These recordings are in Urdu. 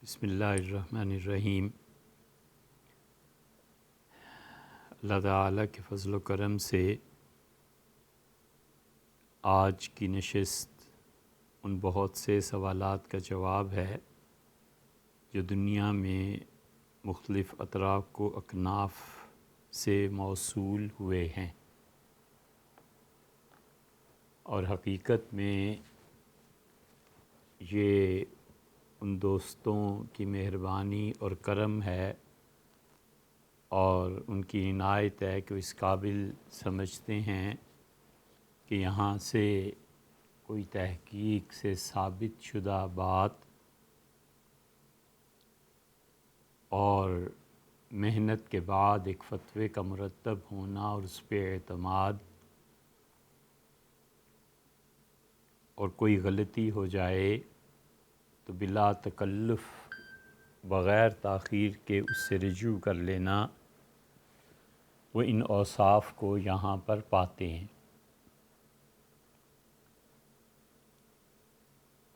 بسم اللہ الرحمن الرحیم۔ اللہ تعالیٰ کے فضل و کرم سے آج کی نشست ان بہت سے سوالات کا جواب ہے جو دنیا میں مختلف اطراف و اکناف سے موصول ہوئے ہیں، اور حقیقت میں یہ ان دوستوں کی مہربانی اور کرم ہے اور ان کی عنایت ہے کہ وہ اس قابل سمجھتے ہیں کہ یہاں سے کوئی تحقیق سے ثابت شدہ بات اور محنت کے بعد ایک فتوے کا مرتب ہونا اور اس پہ اعتماد، اور کوئی غلطی ہو جائے تو بلا تکلف بغیر تاخیر کے اس سے رجوع کر لینا، وہ ان اوصاف کو یہاں پر پاتے ہیں۔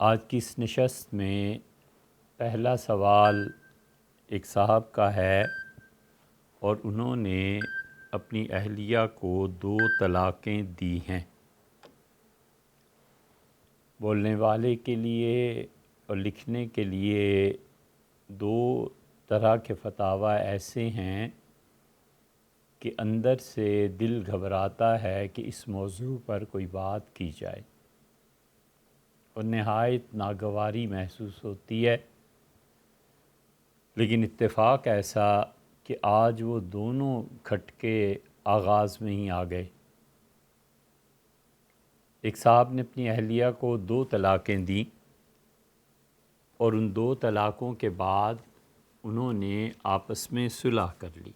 آج کی اس نشست میں پہلا سوال ایک صاحب کا ہے اور انہوں نے اپنی اہلیہ کو 2 طلاقیں دی ہیں۔ بولنے والے کے لیے اور لکھنے کے لیے 2 طرح کے فتاوی ایسے ہیں کہ اندر سے دل گھبراتا ہے کہ اس موضوع پر کوئی بات کی جائے اور نہایت ناگواری محسوس ہوتی ہے، لیکن اتفاق ایسا کہ آج وہ دونوں کھٹکے آغاز میں ہی آ گئے۔ ایک صاحب نے اپنی اہلیہ کو 2 طلاقیں دیں اور ان 2 طلاقوں کے بعد انہوں نے آپس میں صلح کر لی،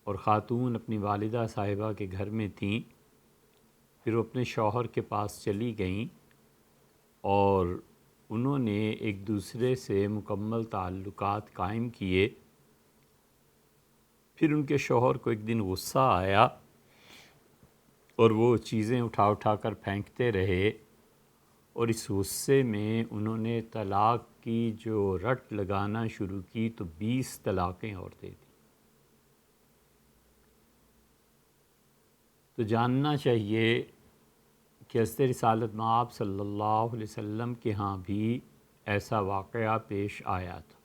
اور خاتون اپنی والدہ صاحبہ کے گھر میں تھیں، پھر وہ اپنے شوہر کے پاس چلی گئیں اور انہوں نے ایک دوسرے سے مکمل تعلقات قائم کیے۔ پھر ان کے شوہر کو ایک دن غصہ آیا اور وہ چیزیں اٹھا کر پھینکتے رہے، اور اس غصے میں انہوں نے طلاق کی جو رٹ لگانا شروع کی تو 20 طلاقیں اور دے دیں۔ تو جاننا چاہیے کہ حضرت رسالت مآب صلی اللہ علیہ وسلم کے ہاں بھی ایسا واقعہ پیش آیا تھا،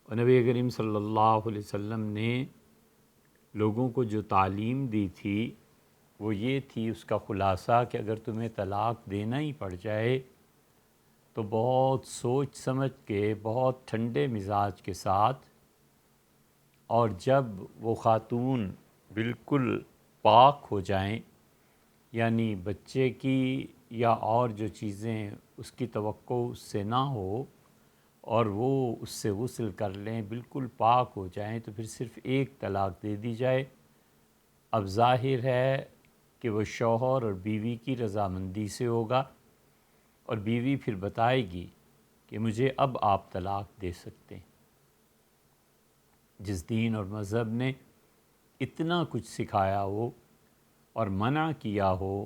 اور نبی کریم صلی اللہ علیہ وسلم نے لوگوں کو جو تعلیم دی تھی وہ یہ تھی، اس کا خلاصہ کہ اگر تمہیں طلاق دینا ہی پڑ جائے تو بہت سوچ سمجھ کے، بہت ٹھنڈے مزاج کے ساتھ، اور جب وہ خاتون بالکل پاک ہو جائیں، یعنی بچے کی یا اور جو چیزیں اس کی توقع اس سے نہ ہو، اور وہ اس سے غسل کر لیں، بالکل پاک ہو جائیں، تو پھر صرف 1 طلاق دے دی جائے۔ اب ظاہر ہے کہ وہ شوہر اور بیوی کی رضامندی سے ہوگا، اور بیوی پھر بتائے گی کہ مجھے اب آپ طلاق دے سکتے ہیں۔ جس دین اور مذہب نے اتنا کچھ سکھایا ہو اور منع کیا ہو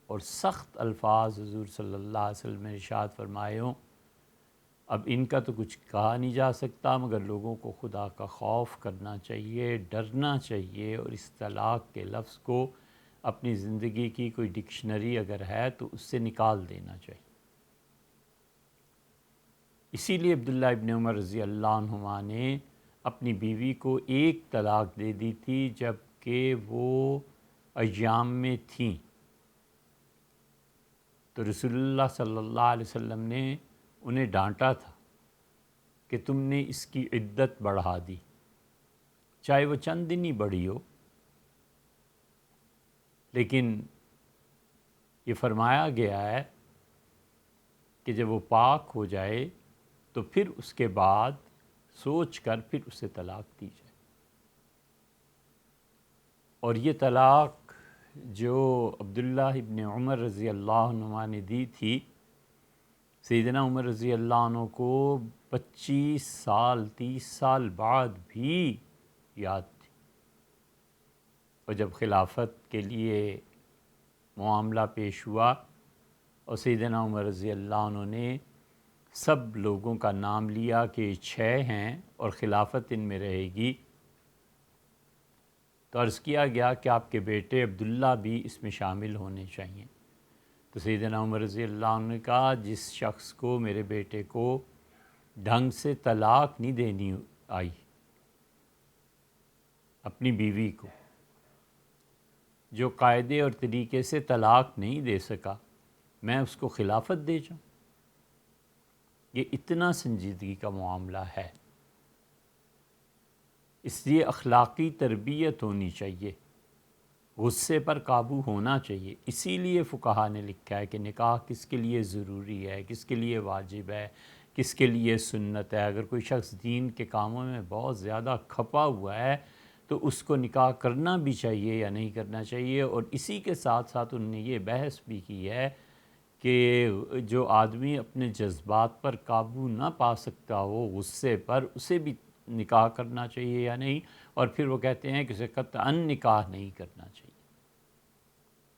اور سخت الفاظ حضور صلی اللہ علیہ وسلم نے ارشاد فرمائے ہوں، اب ان کا تو کچھ کہا نہیں جا سکتا، مگر لوگوں کو خدا کا خوف کرنا چاہیے، ڈرنا چاہیے، اور اس طلاق کے لفظ کو اپنی زندگی کی کوئی ڈکشنری اگر ہے تو اس سے نکال دینا چاہیے۔ اسی لیے عبداللہ ابن عمر رضی اللہ عنہما نے اپنی بیوی کو 1 طلاق دے دی تھی جب کہ وہ ایام میں تھیں، تو رسول اللہ صلی اللہ علیہ وسلم نے انہیں ڈانٹا تھا کہ تم نے اس کی عدت بڑھا دی، چاہے وہ چند دن ہی بڑھی ہو، لیکن یہ فرمایا گیا ہے کہ جب وہ پاک ہو جائے تو پھر اس کے بعد سوچ کر پھر اسے طلاق دی جائے۔ اور یہ طلاق جو عبداللہ ابن عمر رضی اللہ عنہ نے دی تھی، سیدنا عمر رضی اللہ عنہ کو 25 سال 30 سال بعد بھی یاد تھی، اور جب خلافت کے لیے معاملہ پیش ہوا اور سیدنا عمر رضی اللہ عنہ نے سب لوگوں کا نام لیا کہ 6 ہیں اور خلافت ان میں رہے گی، تو عرض کیا گیا کہ آپ کے بیٹے عبداللہ بھی اس میں شامل ہونے چاہیے۔ تو سیدنا عمر رضی اللہ عنہ نے کہا جس شخص کو میرے بیٹے کو ڈھنگ سے طلاق نہیں دینی آئی، اپنی بیوی کو جو قاعدے اور طریقے سے طلاق نہیں دے سکا، میں اس کو خلافت دے جاؤں؟ یہ اتنا سنجیدگی کا معاملہ ہے۔ اس لیے اخلاقی تربیت ہونی چاہیے، غصے پر قابو ہونا چاہیے۔ اسی لیے فقہا نے لکھا ہے کہ نکاح کس کے لیے ضروری ہے، کس کے لیے واجب ہے، کس کے لیے سنت ہے۔ اگر کوئی شخص دین کے کاموں میں بہت زیادہ کھپا ہوا ہے تو اس کو نکاح کرنا بھی چاہیے یا نہیں کرنا چاہیے۔ اور اسی کے ساتھ ساتھ انہوں نے یہ بحث بھی کی ہے کہ جو آدمی اپنے جذبات پر قابو نہ پا سکتا ہو غصے پر، اسے بھی نکاح کرنا چاہیے یا نہیں۔ اور پھر وہ کہتے ہیں کہ اسے قطعاً نکاح نہیں کرنا چاہیے۔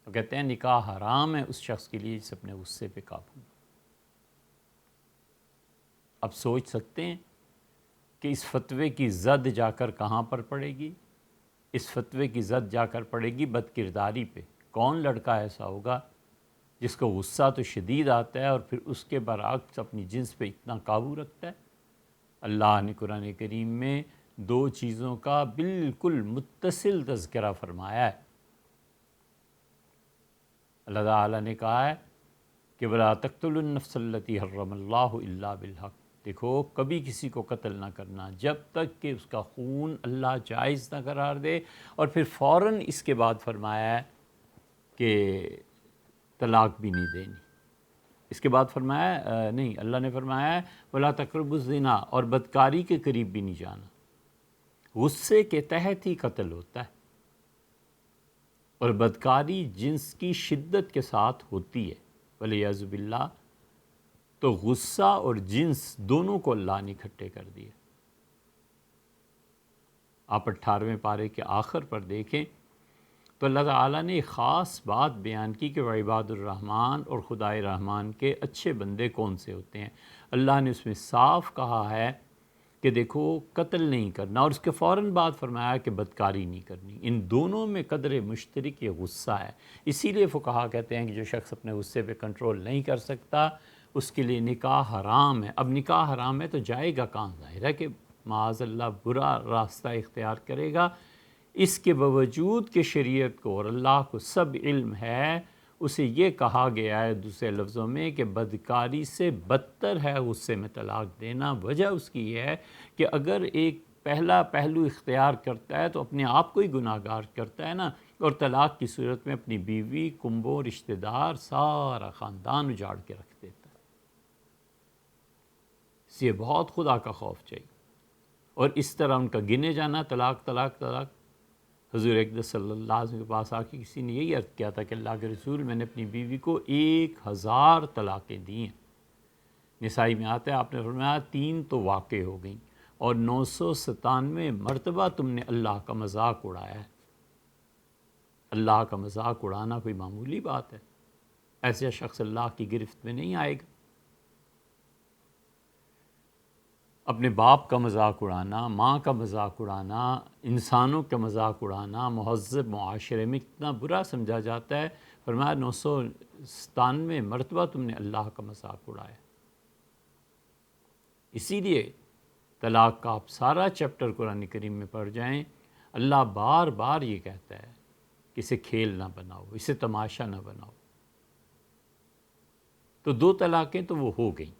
وہ کہتے ہیں نکاح حرام ہے اس شخص کے لیے جس اپنے غصے پہ قابو۔ اب سوچ سکتے ہیں کہ اس فتوے کی زد جا کر کہاں پر پڑے گی؟ اس فتوے کی زد جا کر پڑے گی بد کرداری پہ۔ کون لڑکا ایسا ہوگا جس کو غصہ تو شدید آتا ہے اور پھر اس کے برعکس اپنی جنس پہ اتنا قابو رکھتا ہے؟ اللہ نے قرآن کریم میں 2 چیزوں کا بالکل متصل تذکرہ فرمایا ہے۔ اللہ تعالیٰ نے کہا ہے کہ وَلَا تَقْتُلُوا النَّفْسَ الَّتِي حَرَّمَ اللَّهُ إِلَّا بِالْحَقِّ۔ دیکھو کبھی کسی کو قتل نہ کرنا جب تک کہ اس کا خون اللہ جائز نہ قرار دے۔ اور پھر فوراً اس کے بعد فرمایا ہے کہ طلاق بھی نہیں دینی۔ اس کے بعد فرمایا نہیں، اللہ نے فرمایا ہے وَلَا تَقْرَبُوا الزِّنَا، اور بدکاری کے قریب بھی نہیں جانا۔ غصے کے تحت ہی قتل ہوتا ہے، اور بدکاری جنس کی شدت کے ساتھ ہوتی ہے وَلِعِیَاذُ بِاللَّہ۔ تو غصہ اور جنس دونوں کو اللہ نے اکٹھے کر دیا۔ آپ 18ویں پارے کے آخر پر دیکھیں تو اللہ تعالیٰ نے ایک خاص بات بیان کی کہ وعباد الرحمن، اور خدائے رحمان کے اچھے بندے کون سے ہوتے ہیں۔ اللہ نے اس میں صاف کہا ہے کہ دیکھو قتل نہیں کرنا، اور اس کے فوراً بعد فرمایا کہ بدکاری نہیں کرنی۔ ان دونوں میں قدر مشترک یہ غصہ ہے۔ اسی لیے فقہا کہتے ہیں کہ جو شخص اپنے غصے پہ کنٹرول نہیں کر سکتا اس کے لیے نکاح حرام ہے۔ اب نکاح حرام ہے تو جائے گا کہاں؟ ظاہر ہے کہ معاذ اللہ برا راستہ اختیار کرے گا۔ اس کے باوجود کہ شریعت کو اور اللہ کو سب علم ہے، اسے یہ کہا گیا ہے دوسرے لفظوں میں کہ بدکاری سے بدتر ہے غصے میں طلاق دینا۔ وجہ اس کی یہ ہے کہ اگر ایک پہلا پہلو اختیار کرتا ہے تو اپنے آپ کو ہی گناہ گار کرتا ہے نا، اور طلاق کی صورت میں اپنی بیوی، کنبوں، رشتہ دار، سارا خاندان اجاڑ کے رکھ دیتا ہے۔ اس لیے بہت خدا کا خوف چاہیے۔ اور اس طرح ان کا گنے جانا طلاق طلاق طلاق۔ حضور اقدس صلی اللہ علیہ وسلم کے پاس آ کے کسی نے یہی عرض کیا تھا کہ اللہ کے رسول، میں نے اپنی بیوی کو 1000 طلاقیں دی ہیں۔ نسائی میں آتا ہے آپ نے فرمایا 3 تو واقع ہو گئیں اور 997 مرتبہ تم نے اللہ کا مذاق اڑایا ہے۔ اللہ کا مذاق اڑانا کوئی معمولی بات ہے؟ ایسا شخص اللہ کی گرفت میں نہیں آئے گا۔ اپنے باپ کا مذاق اڑانا، ماں کا مذاق اڑانا، انسانوں کا مذاق اڑانا مہذب معاشرے میں کتنا برا سمجھا جاتا ہے۔ فرمایا 997 مرتبہ تم نے اللہ کا مذاق اڑایا۔ اسی لیے طلاق کا آپ سارا چیپٹر قرآن کریم میں پڑھ جائیں، اللہ بار بار یہ کہتا ہے کہ اسے کھیل نہ بناؤ، اسے تماشا نہ بناؤ۔ تو 2 طلاقیں تو وہ ہو گئیں۔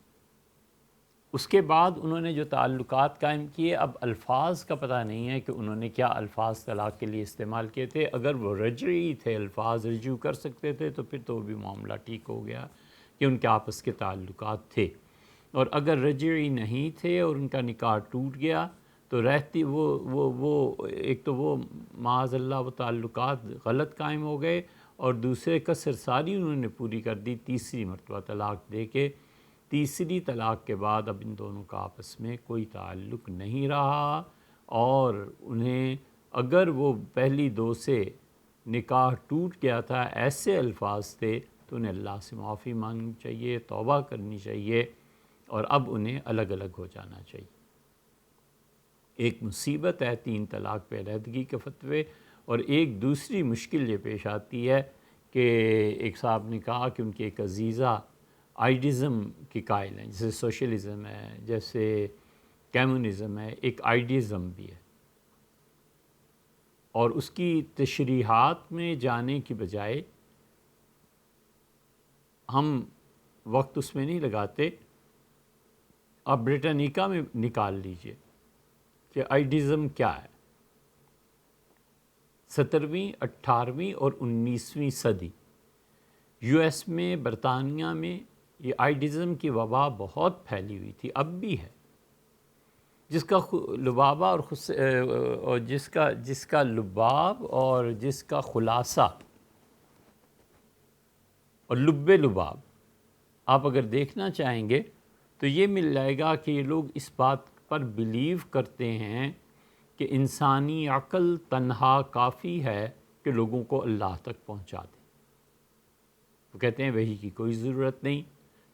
اس کے بعد انہوں نے جو تعلقات قائم کیے، اب الفاظ کا پتہ نہیں ہے کہ انہوں نے کیا الفاظ طلاق کے لیے استعمال کیے تھے۔ اگر وہ رجعی تھے، الفاظ رجوع کر سکتے تھے تو پھر تو بھی معاملہ ٹھیک ہو گیا کہ ان کے آپس کے تعلقات تھے۔ اور اگر رجعی نہیں تھے اور ان کا نکاح ٹوٹ گیا تو رہتی وہ ایک تو وہ معاذ اللہ وہ تعلقات غلط قائم ہو گئے، اور دوسرے کسر ساری انہوں نے پوری کر دی تیسری مرتبہ طلاق دے کے۔ تیسری طلاق کے بعد اب ان دونوں کا آپس میں کوئی تعلق نہیں رہا، اور انہیں اگر وہ پہلی 2 سے نکاح ٹوٹ گیا تھا ایسے الفاظ تھے تو انہیں اللہ سے معافی مانگنی چاہیے، توبہ کرنی چاہیے، اور اب انہیں الگ الگ ہو جانا چاہیے۔ ایک مصیبت ہے 3 طلاق پہ علیحدگی کے فتوے، اور ایک دوسری مشکل یہ پیش آتی ہے کہ ایک صاحب نے کہا کہ ان کی ایک عزیزہ آئیڈیزم کی قائل ہیں، جیسے سوشلزم ہے، جیسے کمیونزم ہے، ایک آئیڈیزم بھی ہے، اور اس کی تشریحات میں جانے کی بجائے ہم وقت اس میں نہیں لگاتے۔ آپ بریٹانیکا میں نکال لیجئے کہ آئیڈیزم کیا ہے۔ 17ویں 18ویں اور 19ویں صدی یو ایس میں، برطانیہ میں یہ آئیڈیزم کی وبا بہت پھیلی ہوئی تھی، اب بھی ہے، جس کا لبابہ اور جس کا لباب اور جس کا خلاصہ اور لباب آپ اگر دیکھنا چاہیں گے تو یہ مل جائے گا کہ یہ لوگ اس بات پر بلیو کرتے ہیں کہ انسانی عقل تنہا کافی ہے کہ لوگوں کو اللہ تک پہنچا دے۔ وہ کہتے ہیں وحی کی کوئی ضرورت نہیں،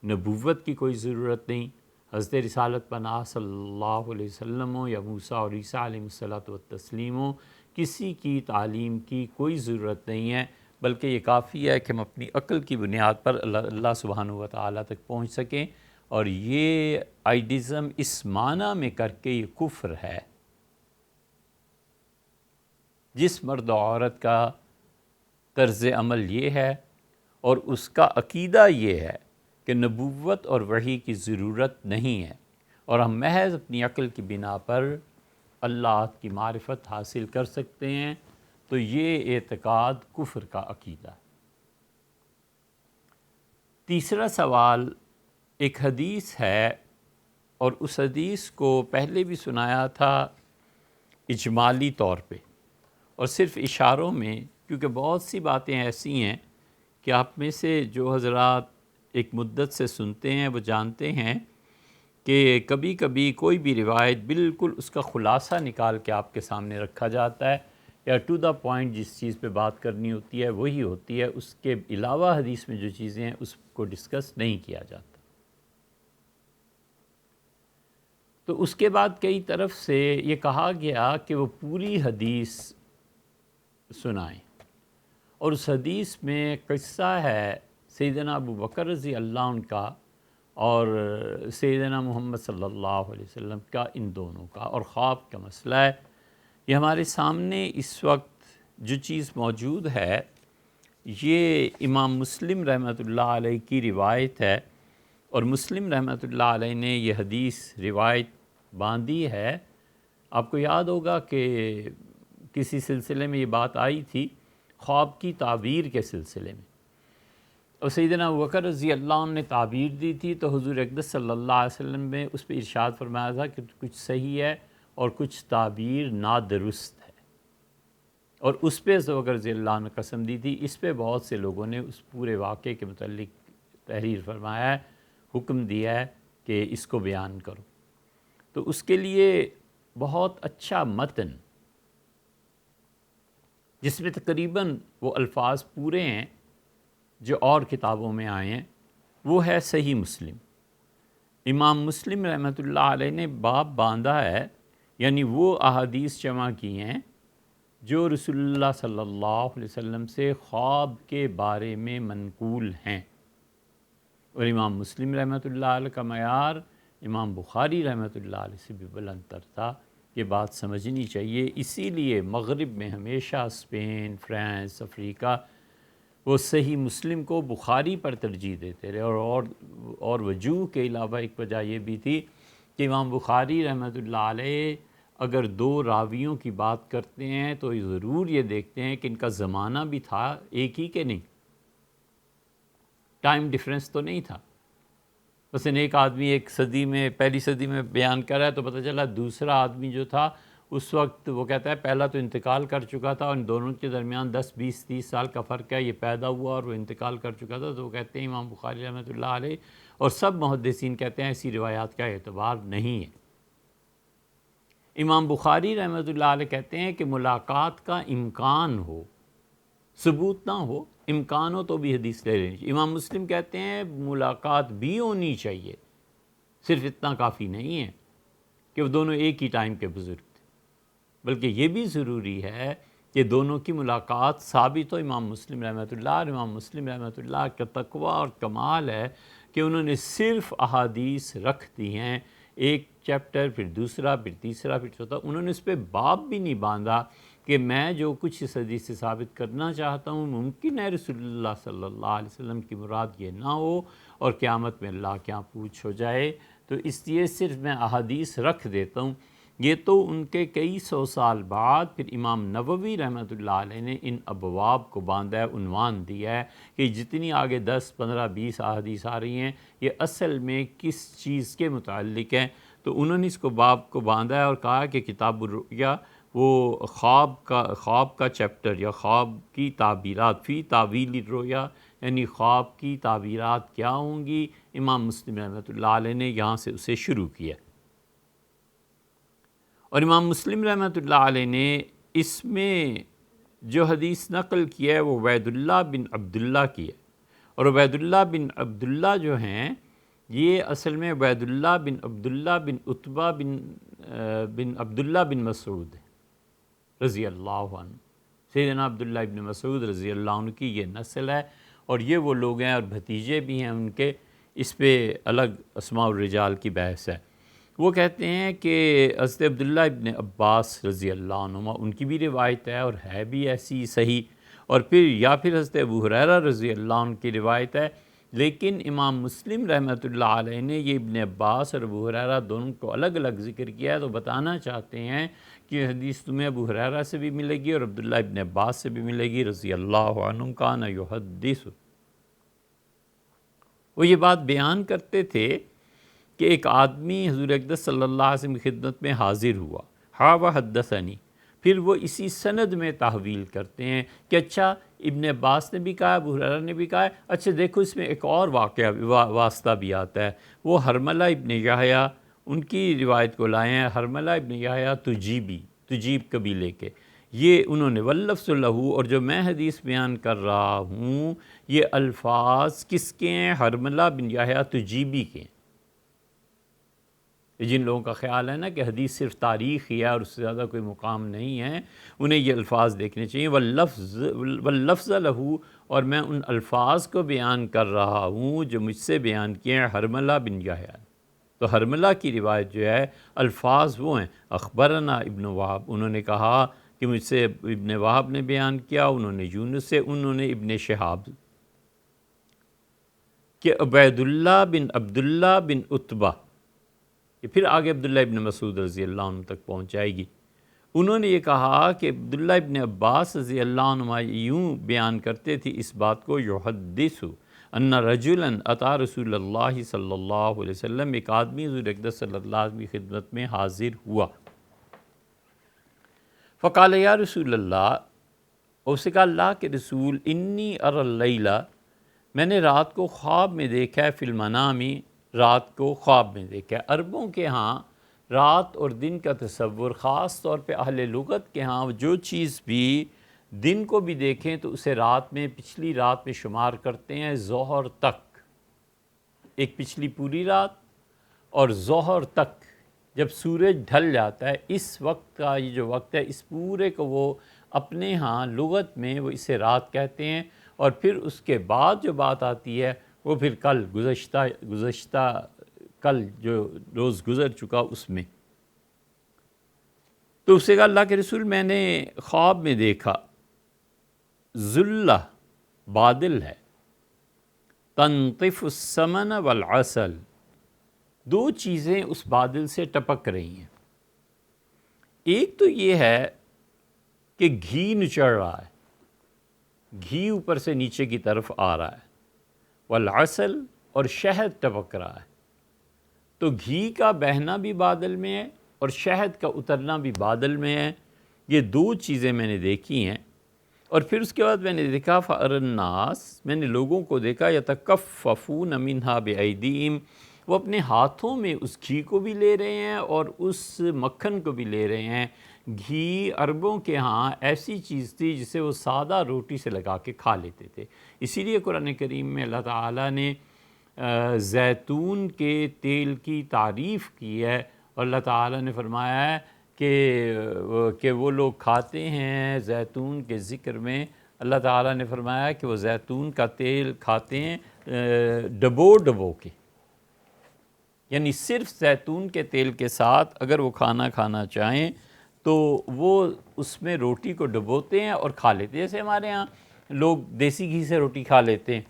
نبوت کی کوئی ضرورت نہیں، حضرت رسالت پناہ صلی اللہ علیہ وسلم ہو یا موسیٰ اور عیسیٰ علیہ الصلوۃ والتسلیم ہو، کسی کی تعلیم کی کوئی ضرورت نہیں ہے، بلکہ یہ کافی ہے کہ ہم اپنی عقل کی بنیاد پر اللہ سبحانہ و تعالیٰ تک پہنچ سکیں۔ اور یہ آئیڈیزم اس معنی میں کر کے یہ کفر ہے، جس مرد و عورت کا طرز عمل یہ ہے اور اس کا عقیدہ یہ ہے کہ نبوت اور وحی کی ضرورت نہیں ہے، اور ہم محض اپنی عقل کی بنا پر اللہ کی معرفت حاصل کر سکتے ہیں، تو یہ اعتقاد کفر کا عقیدہ ہے۔ تیسرا سوال، ایک حدیث ہے، اور اس حدیث کو پہلے بھی سنایا تھا اجمالی طور پہ اور صرف اشاروں میں، کیونکہ بہت سی باتیں ایسی ہیں کہ آپ میں سے جو حضرات ایک مدت سے سنتے ہیں وہ جانتے ہیں کہ کبھی کبھی کوئی بھی روایت بالکل اس کا خلاصہ نکال کے آپ کے سامنے رکھا جاتا ہے، یا ٹو دا پوائنٹ جس چیز پہ بات کرنی ہوتی ہے وہی ہوتی ہے، اس کے علاوہ حدیث میں جو چیزیں ہیں اس کو ڈسکس نہیں کیا جاتا۔ تو اس کے بعد کئی طرف سے یہ کہا گیا کہ وہ پوری حدیث سنائیں، اور اس حدیث میں قصہ ہے سیدنا ابو بکر رضی اللہ عنہ کا اور سیدنا محمد صلی اللہ علیہ وسلم کا، ان دونوں کا، اور خواب کا مسئلہ ہے۔ یہ ہمارے سامنے اس وقت جو چیز موجود ہے یہ امام مسلم رحمۃ اللہ علیہ کی روایت ہے، اور مسلم رحمۃ اللہ علیہ نے یہ حدیث روایت باندھی ہے۔ آپ کو یاد ہوگا کہ کسی سلسلے میں یہ بات آئی تھی، خواب کی تعبیر کے سلسلے میں، اور سیدنا ابوبکر رضی اللہ عنہ نے تعبیر دی تھی، تو حضور اقدس صلی اللہ علیہ وسلم نے اس پہ ارشاد فرمایا تھا کہ کچھ صحیح ہے اور کچھ تعبیر نادرست ہے، اور اس پہ ابوبکر رضی اللہ عنہ نے قسم دی تھی۔ اس پہ بہت سے لوگوں نے اس پورے واقعے کے متعلق تحریر فرمایا ہے، حکم دیا ہے کہ اس کو بیان کرو۔ تو اس کے لیے بہت اچھا متن جس میں تقریباً وہ الفاظ پورے ہیں جو اور کتابوں میں آئے ہیں، وہ ہے صحیح مسلم۔ امام مسلم رحمۃ اللہ علیہ نے باب باندھا ہے، یعنی وہ احادیث جمع کی ہیں جو رسول اللہ صلی اللہ علیہ وسلم سے خواب کے بارے میں منقول ہیں، اور امام مسلم رحمۃ اللہ علیہ کا معیار امام بخاری رحمۃ اللہ علیہ سے بھی بلند تر تھا۔ یہ بات سمجھنی چاہیے، اسی لیے مغرب میں ہمیشہ اسپین، فرانس، افریقہ وہ صحیح مسلم کو بخاری پر ترجیح دیتے رہے، اور وجوہ کے علاوہ ایک وجہ یہ بھی تھی کہ امام بخاری رحمۃ اللہ علیہ اگر 2 راویوں کی بات کرتے ہیں تو ضرور یہ دیکھتے ہیں کہ ان کا زمانہ بھی تھا ایک ہی کہ نہیں، ٹائم ڈیفرنس تو نہیں تھا۔ مثلاً ایک آدمی ایک صدی میں، پہلی صدی میں بیان کر رہا ہے، تو پتہ چلا دوسرا آدمی جو تھا اس وقت وہ کہتا ہے پہلا تو انتقال کر چکا تھا، اور ان دونوں کے درمیان 10 20 30 سال کا فرق ہے، یہ پیدا ہوا اور وہ انتقال کر چکا تھا، تو وہ کہتے ہیں امام بخاری رحمۃ اللہ علیہ اور سب محدثین کہتے ہیں ایسی روایات کا اعتبار نہیں ہے۔ امام بخاری رحمۃ اللہ علیہ کہتے ہیں کہ ملاقات کا امکان ہو، ثبوت نہ ہو، امکان ہو تو بھی حدیث لے لینی چاہیے۔ امام مسلم کہتے ہیں ملاقات بھی ہونی چاہیے، صرف اتنا کافی نہیں ہے کہ وہ دونوں ایک ہی ٹائم کے بزرگ تھے، بلکہ یہ بھی ضروری ہے کہ دونوں کی ملاقات ثابت ہو۔ امام مسلم رحمۃ اللہ اور امام مسلم رحمۃ اللہ کا تقویٰ اور کمال ہے کہ انہوں نے صرف احادیث رکھ دی ہیں، ایک چیپٹر، پھر دوسرا، پھر تیسرا، پھر چوتھا، انہوں نے اس پہ باب بھی نہیں باندھا کہ میں جو کچھ اس حدیث سے ثابت کرنا چاہتا ہوں ممکن ہے رسول اللہ صلی اللہ علیہ وسلم کی مراد یہ نہ ہو اور قیامت میں اللہ کے یہاں پوچھ ہو جائے، تو اس لیے صرف میں احادیث رکھ دیتا ہوں۔ یہ تو ان کے کئی سو سال بعد پھر امام نووی رحمۃ اللہ علیہ نے ان ابواب کو باندھا ہے، عنوان دیا ہے کہ جتنی آگے 10 15 20 احادیث آ رہی ہیں یہ اصل میں کس چیز کے متعلق ہیں۔ تو انہوں نے اس کو باب کو باندھا ہے اور کہا کہ کتاب الرؤیا وہ خواب کا چیپٹر یا خواب کی تعبیرات، فی تعویل الرؤیا، یعنی خواب کی تعبیرات کیا ہوں گی، امام مسلم رحمۃ اللہ علیہ نے یہاں سے اسے شروع کیا۔ اور امام مسلم رحمۃ اللہ علیہ نے اس میں جو حدیث نقل کیا ہے وہ عبید اللہ بن عبداللہ کی ہے، اور عبید اللہ بن عبداللہ جو ہیں یہ اصل میں عبید اللہ بن عبداللہ بن عتبہ بن عبداللہ بن مسعود رضی اللہ عنہ، سیدنا عبداللہ بن مسعود رضی اللہ عنہ کی یہ نسل ہے، اور یہ وہ لوگ ہیں اور بھتیجے بھی ہیں ان کے، اس پہ الگ اسماء الرجال کی بحث ہے۔ وہ کہتے ہیں کہ حضرت عبداللہ ابن عباس رضی اللہ عنہما ان کی بھی روایت ہے اور ہے بھی ایسی صحیح، اور پھر حضرت ابو ہریرہ رضی اللہ عنہ کی روایت ہے، لیکن امام مسلم رحمۃ اللہ علیہ نے یہ ابن عباس اور ابو ہریرہ دونوں کو الگ الگ ذکر کیا ہے، تو بتانا چاہتے ہیں کہ یہ حدیث تمہیں ابو ہریرہ سے بھی ملے گی اور عبداللہ ابن عباس سے بھی ملے گی رضی اللہ عنہ، کان یحدث۔ وہ یہ بات بیان کرتے تھے کہ ایک آدمی حضور اقدس صلی اللہ علیہ وسلم کی خدمت میں حاضر ہوا، ہا و حدثنی، پھر وہ اسی سند میں تحویل کرتے ہیں کہ اچھا ابن عباس نے بھی کہا، ابو ہریرہ نے بھی کہا ہے، اچھا دیکھو اس میں ایک اور واسطہ بھی آتا ہے، وہ حرملہ ابن یحییٰ ان کی روایت کو لائے ہیں، حرملہ ابن یحییٰ تجیب قبیلے کے، یہ انہوں نے واللفظ لہو، اور جو میں حدیث بیان کر رہا ہوں یہ الفاظ کس کے ہیں؟ حرملہ بن یحییٰ تجیبی کے ہیں۔ جن لوگوں کا خیال ہے نا کہ حدیث صرف تاریخ ہی ہے اور اس سے زیادہ کوئی مقام نہیں ہے، انہیں یہ الفاظ دیکھنے چاہیے، واللفظ لہو، اور میں ان الفاظ کو بیان کر رہا ہوں جو مجھ سے بیان کیے ہیں حرملہ بن یحییٰ۔ تو حرملہ کی روایت جو ہے الفاظ وہ ہیں، اخبرنا ابن وہب، انہوں نے کہا کہ مجھ سے ابن وہب نے بیان کیا، انہوں نے یونس سے، انہوں نے ابن شہاب، کہ عبید اللہ بن عبداللہ بن عتبہ، یہ پھر آگے عبداللہ ابن مسعود رضی اللہ عنہ تک پہنچ جائے گی، انہوں نے یہ کہا کہ عبداللہ ابن عباس رضی اللہ عنہ یوں بیان کرتے تھے اس بات کو، یحدث ان رجلا اتی رسول اللہ صلی اللہ علیہ وسلم، ایک آدمی حضور اقدس صلی اللہ علیہ وسلم کی خدمت میں حاضر ہوا، فقال یا رسول اللہ، اور اسے کہا اللہ کے رسول، انی اری اللیل، میں نے رات کو خواب میں دیکھا ہے، فی المنامی، رات کو خواب میں دیکھا ہے۔ عربوں کے ہاں رات اور دن کا تصور، خاص طور پہ اہل لغت کے ہاں، جو چیز بھی دن کو بھی دیکھیں تو اسے رات میں، پچھلی رات میں شمار کرتے ہیں ظہر تک، ایک پچھلی پوری رات اور ظہر تک، جب سورج ڈھل جاتا ہے اس وقت کا یہ جو وقت ہے، اس پورے کو وہ اپنے ہاں لغت میں وہ اسے رات کہتے ہیں، اور پھر اس کے بعد جو بات آتی ہے وہ پھر کل گزشتہ کل جو روز گزر چکا اس میں۔ تو اسے کہا اللہ کے رسول میں نے خواب میں دیکھا، ذلہ بادل ہے، تنطف السمن والعسل، دو چیزیں اس بادل سے ٹپک رہی ہیں، ایک تو یہ ہے کہ گھی نچڑ رہا ہے، گھی اوپر سے نیچے کی طرف آ رہا ہے، والعسل، اور شہد ٹپک رہا ہے، تو گھی کا بہنا بھی بادل میں ہے اور شہد کا اترنا بھی بادل میں ہے، یہ دو چیزیں میں نے دیکھی ہیں۔ اور پھر اس کے بعد میں نے دیکھا فأری الناس، میں نے لوگوں کو دیکھا یتکففون منہا بأیدیہم، وہ اپنے ہاتھوں میں اس گھی کو بھی لے رہے ہیں اور اس مکھن کو بھی لے رہے ہیں۔ گھی عربوں کے ہاں ایسی چیز تھی جسے وہ سادہ روٹی سے لگا کے کھا لیتے تھے، اسی لیے قرآن کریم میں اللہ تعالیٰ نے زیتون کے تیل کی تعریف کی ہے، اور اللہ تعالیٰ نے فرمایا ہے کہ وہ لوگ کھاتے ہیں زیتون کے ذکر میں، اللہ تعالیٰ نے فرمایا کہ وہ زیتون کا تیل کھاتے ہیں ڈبو ڈبو کے، یعنی صرف زیتون کے تیل کے ساتھ اگر وہ کھانا کھانا چاہیں تو وہ اس میں روٹی کو ڈبوتے ہیں اور کھا لیتے ہیں، جیسے ہمارے ہاں لوگ دیسی گھی سے روٹی کھا لیتے ہیں،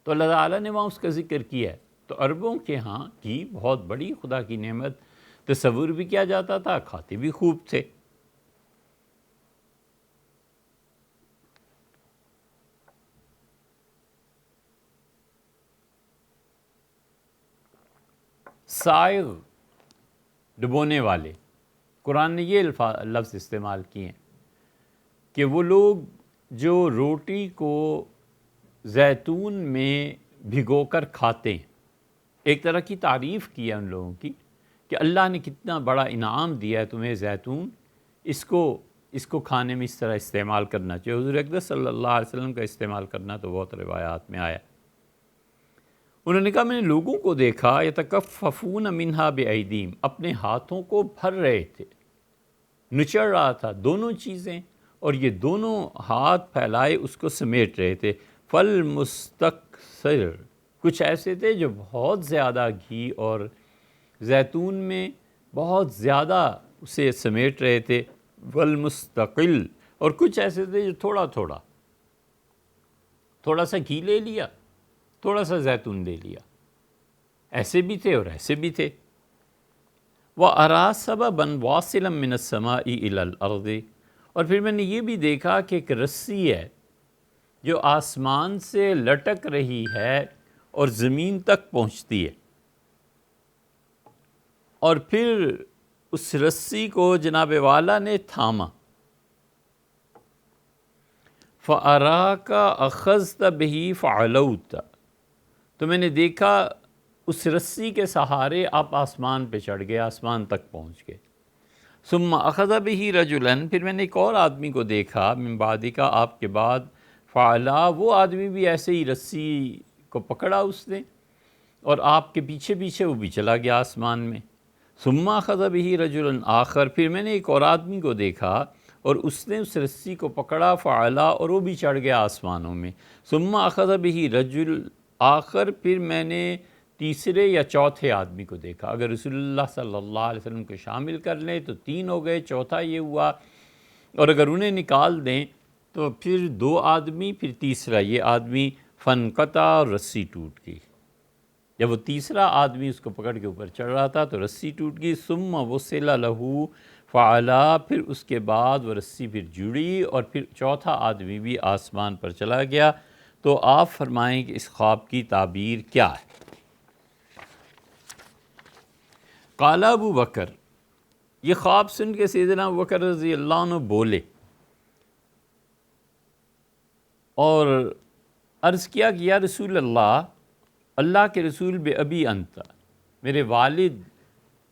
تو اللہ تعالیٰ نے وہاں اس کا ذکر کیا ہے۔ تو عربوں کے ہاں گھی بہت بڑی خدا کی نعمت تصور بھی کیا جاتا تھا، کھاتے بھی خوب تھے۔ سائغ، ڈبونے والے، قرآن نے یہ لفظ استعمال کیے ہیں کہ وہ لوگ جو روٹی کو زیتون میں بھگو کر کھاتے ہیں، ایک طرح کی تعریف کی ہے ان لوگوں کی کہ اللہ نے کتنا بڑا انعام دیا ہے تمہیں زیتون، اس کو کھانے میں اس طرح استعمال کرنا چاہیے۔ حضور اقدس صلی اللہ علیہ وسلم کا استعمال کرنا تو بہت روایات میں آیا۔ انہوں نے کہا میں نے لوگوں کو دیکھا یتکففون منہا بایدیم، اپنے ہاتھوں کو بھر رہے تھے، نچڑ رہا تھا دونوں چیزیں، اور یہ دونوں ہاتھ پھیلائے اس کو سمیٹ رہے تھے۔ فالمستکثر، کچھ ایسے تھے جو بہت زیادہ گھی اور زیتون میں بہت زیادہ اسے سمیٹ رہے تھے۔ والمستقل، اور کچھ ایسے تھے جو تھوڑا سا گھی لے لیا، تھوڑا سا زیتون لے لیا، ایسے بھی تھے اور ایسے بھی تھے۔ وَأَرَىٰ سَبَبًا وَاصِلًا مِّنَ السَّمَاءِ إِلَى الْأَرْضِ، اور پھر میں نے یہ بھی دیکھا کہ ایک رسی ہے جو آسمان سے لٹک رہی ہے اور زمین تک پہنچتی ہے، اور پھر اس رسی کو جناب والا نے تھاما۔ فَأَرَاكَ أَخَذْتَ بِهِ فَعَلَوْتَ، تو میں نے دیکھا اس رسی کے سہارے آپ آسمان پہ چڑھ گئے، آسمان تک پہنچ گئے۔ ثم اخذ به رجلا، پھر میں نے ایک اور آدمی کو دیکھا من بعدک، آپ کے بعد، فعلا، وہ آدمی بھی ایسے ہی رسی کو پکڑا اس نے اور آپ کے پیچھے پیچھے وہ بھی چلا گیا آسمان میں۔ ثم اخذ به رجلا آخر، پھر میں نے ایک اور آدمی کو دیکھا اور اس نے اس رسی کو پکڑا، فعلا، اور وہ بھی چڑھ گیا آسمانوں میں۔ ثم اخذ به رجل آخر، پھر میں نے تیسرے یا چوتھے آدمی کو دیکھا، اگر رسول اللہ صلی اللہ علیہ وسلم کو شامل کر لیں تو 3 ہو گئے، چوتھا یہ ہوا، اور اگر انہیں نکال دیں تو پھر 2 آدمی، پھر تیسرا یہ آدمی، فنقطع، اور رسی ٹوٹ گئی۔ جب وہ تیسرا آدمی اس کو پکڑ کے اوپر چڑھ رہا تھا تو رسی ٹوٹ گئی۔ ثم وصل له فعلا، پھر اس کے بعد وہ رسی پھر جڑی اور پھر چوتھا آدمی بھی آسمان پر چلا گیا۔ تو آپ فرمائیں کہ اس خواب کی تعبیر کیا ہے؟ قال ابو بکر، یہ خواب سن کے سیدنا ابو بکر رضی اللہ عنہ بولے اور عرض کیا کہ یا رسول اللہ، اللہ کے رسول، بے ابی انت، میرے والد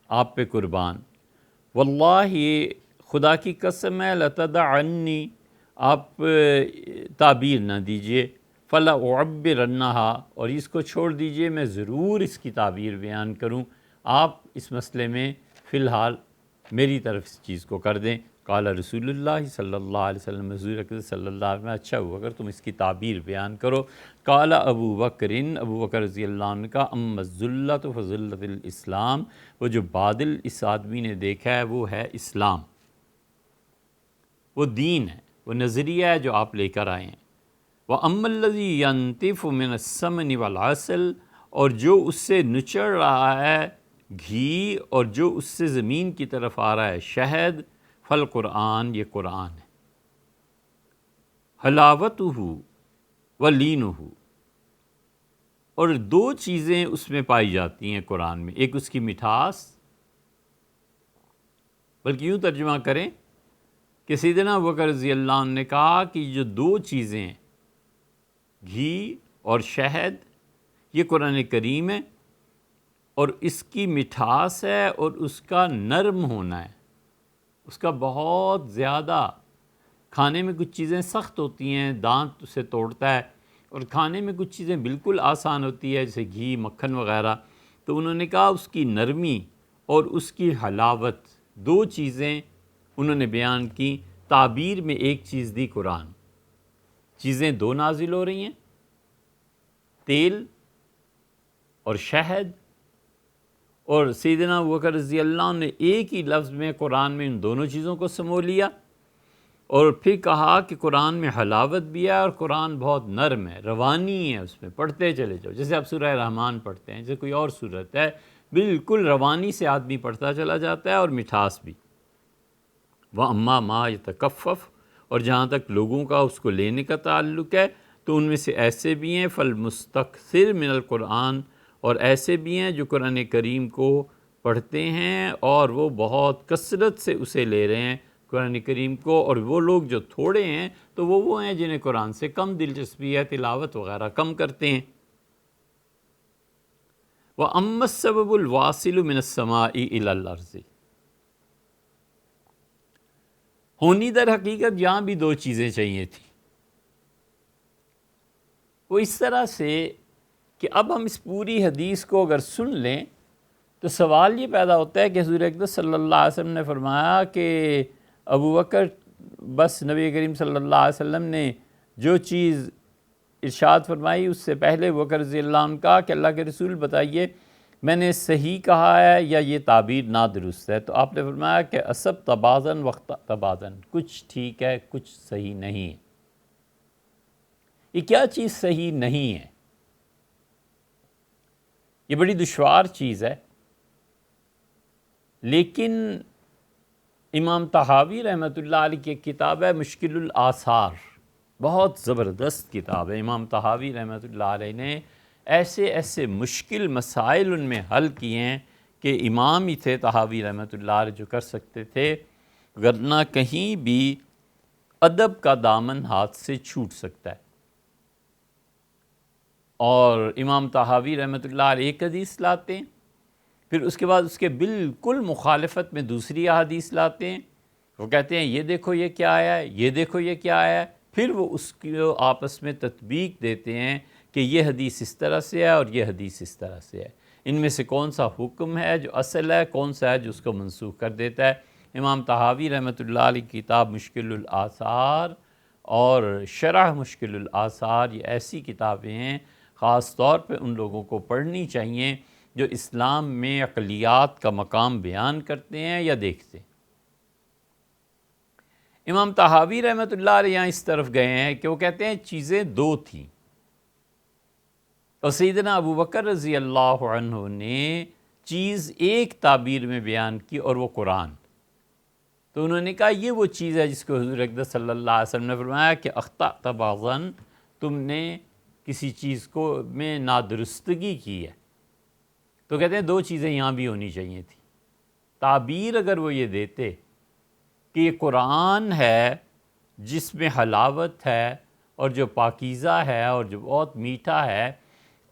آپ پہ قربان، واللہ، خدا کی قسم ہے، لتدعنی، آپ تعبیر نہ دیجئے، فلا اعبرنہا، اور اس کو چھوڑ دیجئے، میں ضرور اس کی تعبیر بیان کروں، آپ اس مسئلے میں فی الحال میری طرف اس چیز کو کر دیں۔ قال رسول اللہ صلی اللہ علیہ وسلم، حضور اکرم صلی اللہ علیہ وسلم، اچھا ہوا اگر تم اس کی تعبیر بیان کرو۔ قال ابو بکر، ابو بکر رضی اللہ عنہ کا، اما الذلۃ فذلۃ الاسلام، وہ جو بادل اس آدمی نے دیکھا ہے وہ ہے اسلام، وہ دین ہے، وہ نظریہ ہے جو آپ لے کر آئے ہیں۔ وَأَمَّا الَّذِي يَنْتِفُ مِنَ السَّمْنِ وَالْعَسَلِ، اور جو اس سے نچڑ رہا ہے گھی اور جو اس سے زمین کی طرف آ رہا ہے شہد، فالقرآن، یہ قرآن ہے، حلاوتہ ولینہ، اور 2 چیزیں اس میں پائی جاتی ہیں قرآن میں، ایک اس کی مٹھاس، بلکہ یوں ترجمہ کریں کہ سیدنا ابو بکر رضی اللہ عنہ نے کہا کہ جو 2 چیزیں ہیں، گھی اور شہد، یہ قرآن کریم ہے، اور اس کی مٹھاس ہے اور اس کا نرم ہونا ہے، اس کا بہت زیادہ، کھانے میں کچھ چیزیں سخت ہوتی ہیں، دانت اسے توڑتا ہے، اور کھانے میں کچھ چیزیں بالکل آسان ہوتی ہے جیسے گھی مکھن وغیرہ، تو انہوں نے کہا اس کی نرمی اور اس کی حلاوت دو چیزیں انہوں نے بیان کی، تعبیر میں ایک چیز دی قرآن، چیزیں دو نازل ہو رہی ہیں، تیل اور شہد، اور سیدنا ابوبکر رضی اللہ عنہ نے ایک ہی لفظ میں قرآن میں ان دونوں چیزوں کو سمو لیا، اور پھر کہا کہ قرآن میں حلاوت بھی ہے اور قرآن بہت نرم ہے، روانی ہے، اس میں پڑھتے چلے جاؤ، جیسے آپ سورہ رحمان پڑھتے ہیں، جیسے کوئی اور سورت ہے، بالکل روانی سے آدمی پڑھتا چلا جاتا ہے، اور مٹھاس بھی۔ وَأَمَّا مَا يَتَكَفَّفُ، اور جہاں تک لوگوں کا اس کو لینے کا تعلق ہے تو ان میں سے ایسے بھی ہیں فَالْمُسْتَكْثِرْ مِنَ الْقُرْآنِ، اور ایسے بھی ہیں جو قرآن کریم کو پڑھتے ہیں اور وہ بہت کثرت سے اسے لے رہے ہیں قرآن کریم کو، اور وہ لوگ جو تھوڑے ہیں تو وہ ہیں جنہیں قرآن سے کم دلچسپی ہے، تلاوت وغیرہ کم کرتے ہیں۔ وَأَمَّا السَّبَبُ الْوَاصِلُ مِنَ السَّمَاءِ إِلَى الْأَرْضِ، ہونی در حقیقت یہاں بھی دو چیزیں چاہیے تھیں، وہ اس طرح سے کہ اب ہم اس پوری حدیث کو اگر سن لیں تو سوال یہ پیدا ہوتا ہے کہ حضور اقدس صلی اللہ علیہ وسلم نے فرمایا کہ ابوبکر، بس نبی کریم صلی اللہ علیہ وسلم نے جو چیز ارشاد فرمائی اس سے پہلے ابوبکر رضی اللہ عنہ کا کہ اللہ کے رسول بتائیے میں نے صحیح کہا ہے یا یہ تعبیر نادرست ہے، تو آپ نے فرمایا کہ اسب تبازن وقت تبازن، کچھ ٹھیک ہے کچھ صحیح نہیں ہے۔ یہ کیا چیز صحیح نہیں ہے؟ یہ بڑی دشوار چیز ہے، لیکن امام طحاوی رحمۃ اللہ علیہ کی کتاب ہے مشکل الآثار، بہت زبردست کتاب ہے۔ امام طحاوی رحمۃ اللہ علیہ نے ایسے ایسے مشکل مسائل ان میں حل کیے ہیں کہ امام ہی تھے طحاوی رحمۃ اللہ علیہ جو کر سکتے تھے، ورنہ کہیں بھی ادب کا دامن ہاتھ سے چھوٹ سکتا ہے۔ اور امام طحاوی رحمۃ اللہ علیہ ایک حدیث لاتے ہیں، پھر اس کے بعد اس کے بالکل مخالفت میں دوسری احادیث لاتے ہیں، وہ کہتے ہیں یہ دیکھو یہ کیا آیا ہے، یہ دیکھو یہ کیا آیا ہے، پھر وہ اس کو آپس میں تطبیق دیتے ہیں کہ یہ حدیث اس طرح سے ہے اور یہ حدیث اس طرح سے ہے، ان میں سے کون سا حکم ہے جو اصل ہے، کون سا ہے جو اس کو منسوخ کر دیتا ہے۔ امام طحاوی رحمۃ اللہ علیہ کی کتاب مشکل الآثار اور شرح مشکل الآثار، یہ ایسی کتابیں ہیں خاص طور پہ ان لوگوں کو پڑھنی چاہیے جو اسلام میں عقلیات کا مقام بیان کرتے ہیں یا دیکھتے ہیں۔ امام طحاوی رحمۃ اللہ علیہ یہاں اس طرف گئے ہیں کہ وہ کہتے ہیں چیزیں دو تھیں، اور سیدنا ابوبکر رضی اللہ عنہ نے چیز ایک تعبیر میں بیان کی اور وہ قرآن، تو انہوں نے کہا یہ وہ چیز ہے جس کو حضور اقدس صلی اللہ علیہ وسلم نے فرمایا کہ اخطأت بعضاً، تم نے کسی چیز کو میں نادرستگی کی ہے۔ تو کہتے ہیں دو چیزیں یہاں بھی ہونی چاہیے تھی، تعبیر اگر وہ یہ دیتے کہ یہ قرآن ہے جس میں حلاوت ہے اور جو پاکیزہ ہے اور جو بہت میٹھا ہے،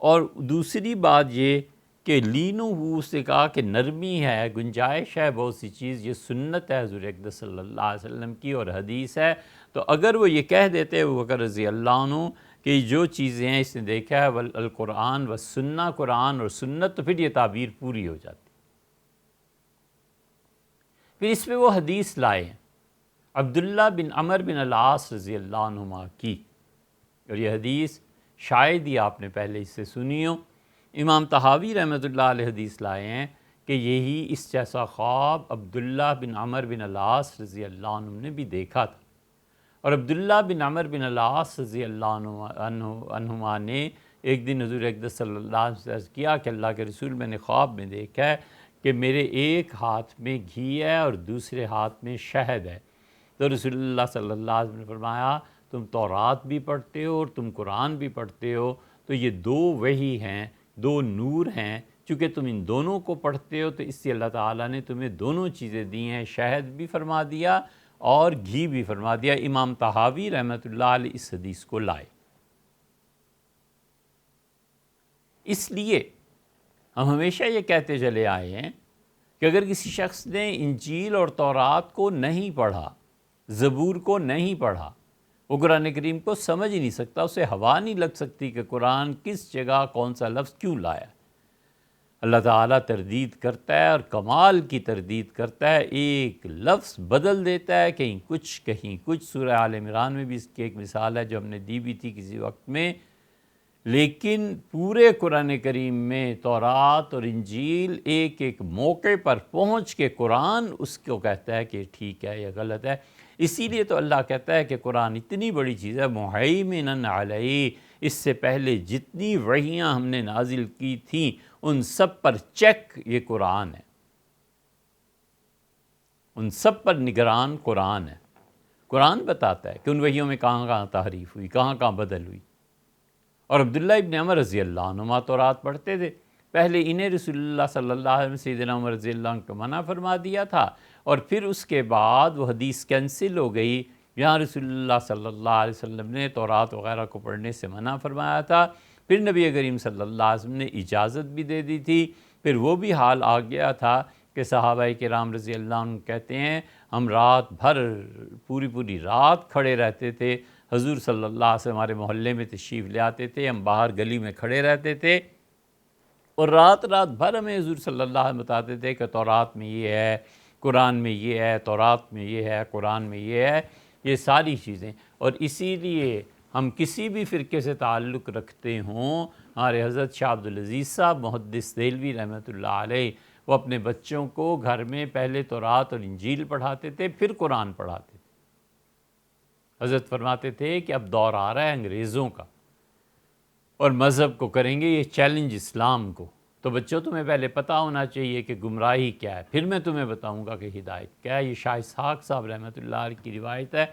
اور دوسری بات یہ کہ لینو ہو سے کہا کہ نرمی ہے، گنجائش ہے بہت سی چیز، یہ سنت ہے حضور اقدس صلی اللہ علیہ وسلم کی اور حدیث ہے، تو اگر وہ یہ کہہ دیتے ابوبکر رضی اللہ عنہ کہ جو چیزیں ہیں اس نے دیکھا ہے القرآن و سنہ، قرآن اور سنت، تو پھر یہ تعبیر پوری ہو جاتی۔ پھر اس میں وہ حدیث لائے ہیں عبداللہ بن عمر بن العاص رضی اللہ عنہما کی، اور یہ حدیث شاید ہی آپ نے پہلے اس سے سنی ہو۔ امام طحاوی رحمۃ اللہ علیہ حدیث لائے ہیں کہ یہی اس جیسا خواب عبداللہ بن عمر بن العاص رضی اللہ عنہ نے بھی دیکھا تھا، اور عبداللہ بن عمر بن العاص رضی اللہ عنہما نے ایک دن حضور اقدس صلی اللہ علیہ وسلم سے کیا کہ اللہ کے رسول میں نے خواب میں دیکھا ہے کہ میرے ایک ہاتھ میں گھی ہے اور دوسرے ہاتھ میں شہد ہے، تو رسول اللہ صلی اللہ علیہ وسلم نے فرمایا تم تورات بھی پڑھتے ہو اور تم قرآن بھی پڑھتے ہو، تو یہ دو وحی ہیں، دو نور ہیں، چونکہ تم ان دونوں کو پڑھتے ہو تو اس سے اللہ تعالیٰ نے تمہیں دونوں چیزیں دی ہیں، شہد بھی فرما دیا اور گھی بھی فرما دیا۔ امام طحاوی رحمۃ اللہ علیہ اس حدیث کو لائے۔ اس لیے ہم ہمیشہ یہ کہتے چلے آئے ہیں کہ اگر کسی شخص نے انجیل اور تورات کو نہیں پڑھا، زبور کو نہیں پڑھا، وہ قرآن کریم کو سمجھ ہی نہیں سکتا، اسے ہوا نہیں لگ سکتی کہ قرآن کس جگہ کون سا لفظ کیوں لایا۔ اللہ تعالیٰ تردید کرتا ہے اور کمال کی تردید کرتا ہے، ایک لفظ بدل دیتا ہے، کہیں کچھ۔ سورہ آل عمران میں بھی اس کی ایک مثال ہے جو ہم نے دی بھی تھی کسی وقت میں، لیکن پورے قرآن کریم میں تورات اور انجیل ایک ایک موقع پر پہنچ کے قرآن اس کو کہتا ہے کہ ٹھیک ہے یا غلط ہے۔ اسی لیے تو اللہ کہتا ہے کہ قرآن اتنی بڑی چیز ہے، مہیمنن علیہ، اس سے پہلے جتنی وحیاں ہم نے نازل کی تھیں ان سب پر چیک یہ قرآن ہے، ان سب پر نگران قرآن ہے۔ قرآن بتاتا ہے کہ ان وحیوں میں کہاں کہاں تحریف ہوئی، کہاں کہاں بدل ہوئی۔ اور عبداللہ ابن عمر رضی اللہ عنہما تورات پڑھتے تھے، پہلے انہیں رسول اللہ صلی اللہ علیہ وسلم سیدنا عمر رضی اللہ عنہ کو منع فرما دیا تھا، اور پھر اس کے بعد وہ حدیث کینسل ہو گئی، یہاں رسول اللہ صلی اللہ علیہ وسلم نے تورات وغیرہ کو پڑھنے سے منع فرمایا تھا، پھر نبی کریم صلی اللہ علیہ وسلم نے اجازت بھی دے دی تھی، پھر وہ بھی حال آ گیا تھا کہ صحابہ کرام رضی اللہ عنہ کہتے ہیں ہم رات بھر پوری رات کھڑے رہتے تھے، حضور صلی اللہ علیہ وسلم ہمارے محلے میں تشریف لے آتے تھے، ہم باہر گلی میں کھڑے رہتے تھے اور رات بھر ہمیں حضور صلی اللہ علیہ وسلم بتاتے تھے کہ تورات میں یہ ہے، قرآن میں یہ ہے، تورات میں یہ ہے، قرآن میں یہ ہے، یہ ساری چیزیں۔ اور اسی لیے ہم کسی بھی فرقے سے تعلق رکھتے ہوں، ہمارے حضرت شاہ عبدالعزیز صاحب محدث دہلوی رحمۃ اللہ علیہ، وہ اپنے بچوں کو گھر میں پہلے تورات اور انجیل پڑھاتے تھے، پھر قرآن پڑھاتے تھے۔ حضرت فرماتے تھے کہ اب دور آ رہا ہے انگریزوں کا، اور مذہب کو کریں گے یہ چیلنج اسلام کو، تو بچوں تمہیں پہلے پتہ ہونا چاہیے کہ گمراہی کیا ہے، پھر میں تمہیں بتاؤں گا کہ ہدایت کیا ہے۔ یہ شاہ اسحاق صاحب رحمۃ اللہ علیہ کی روایت ہے،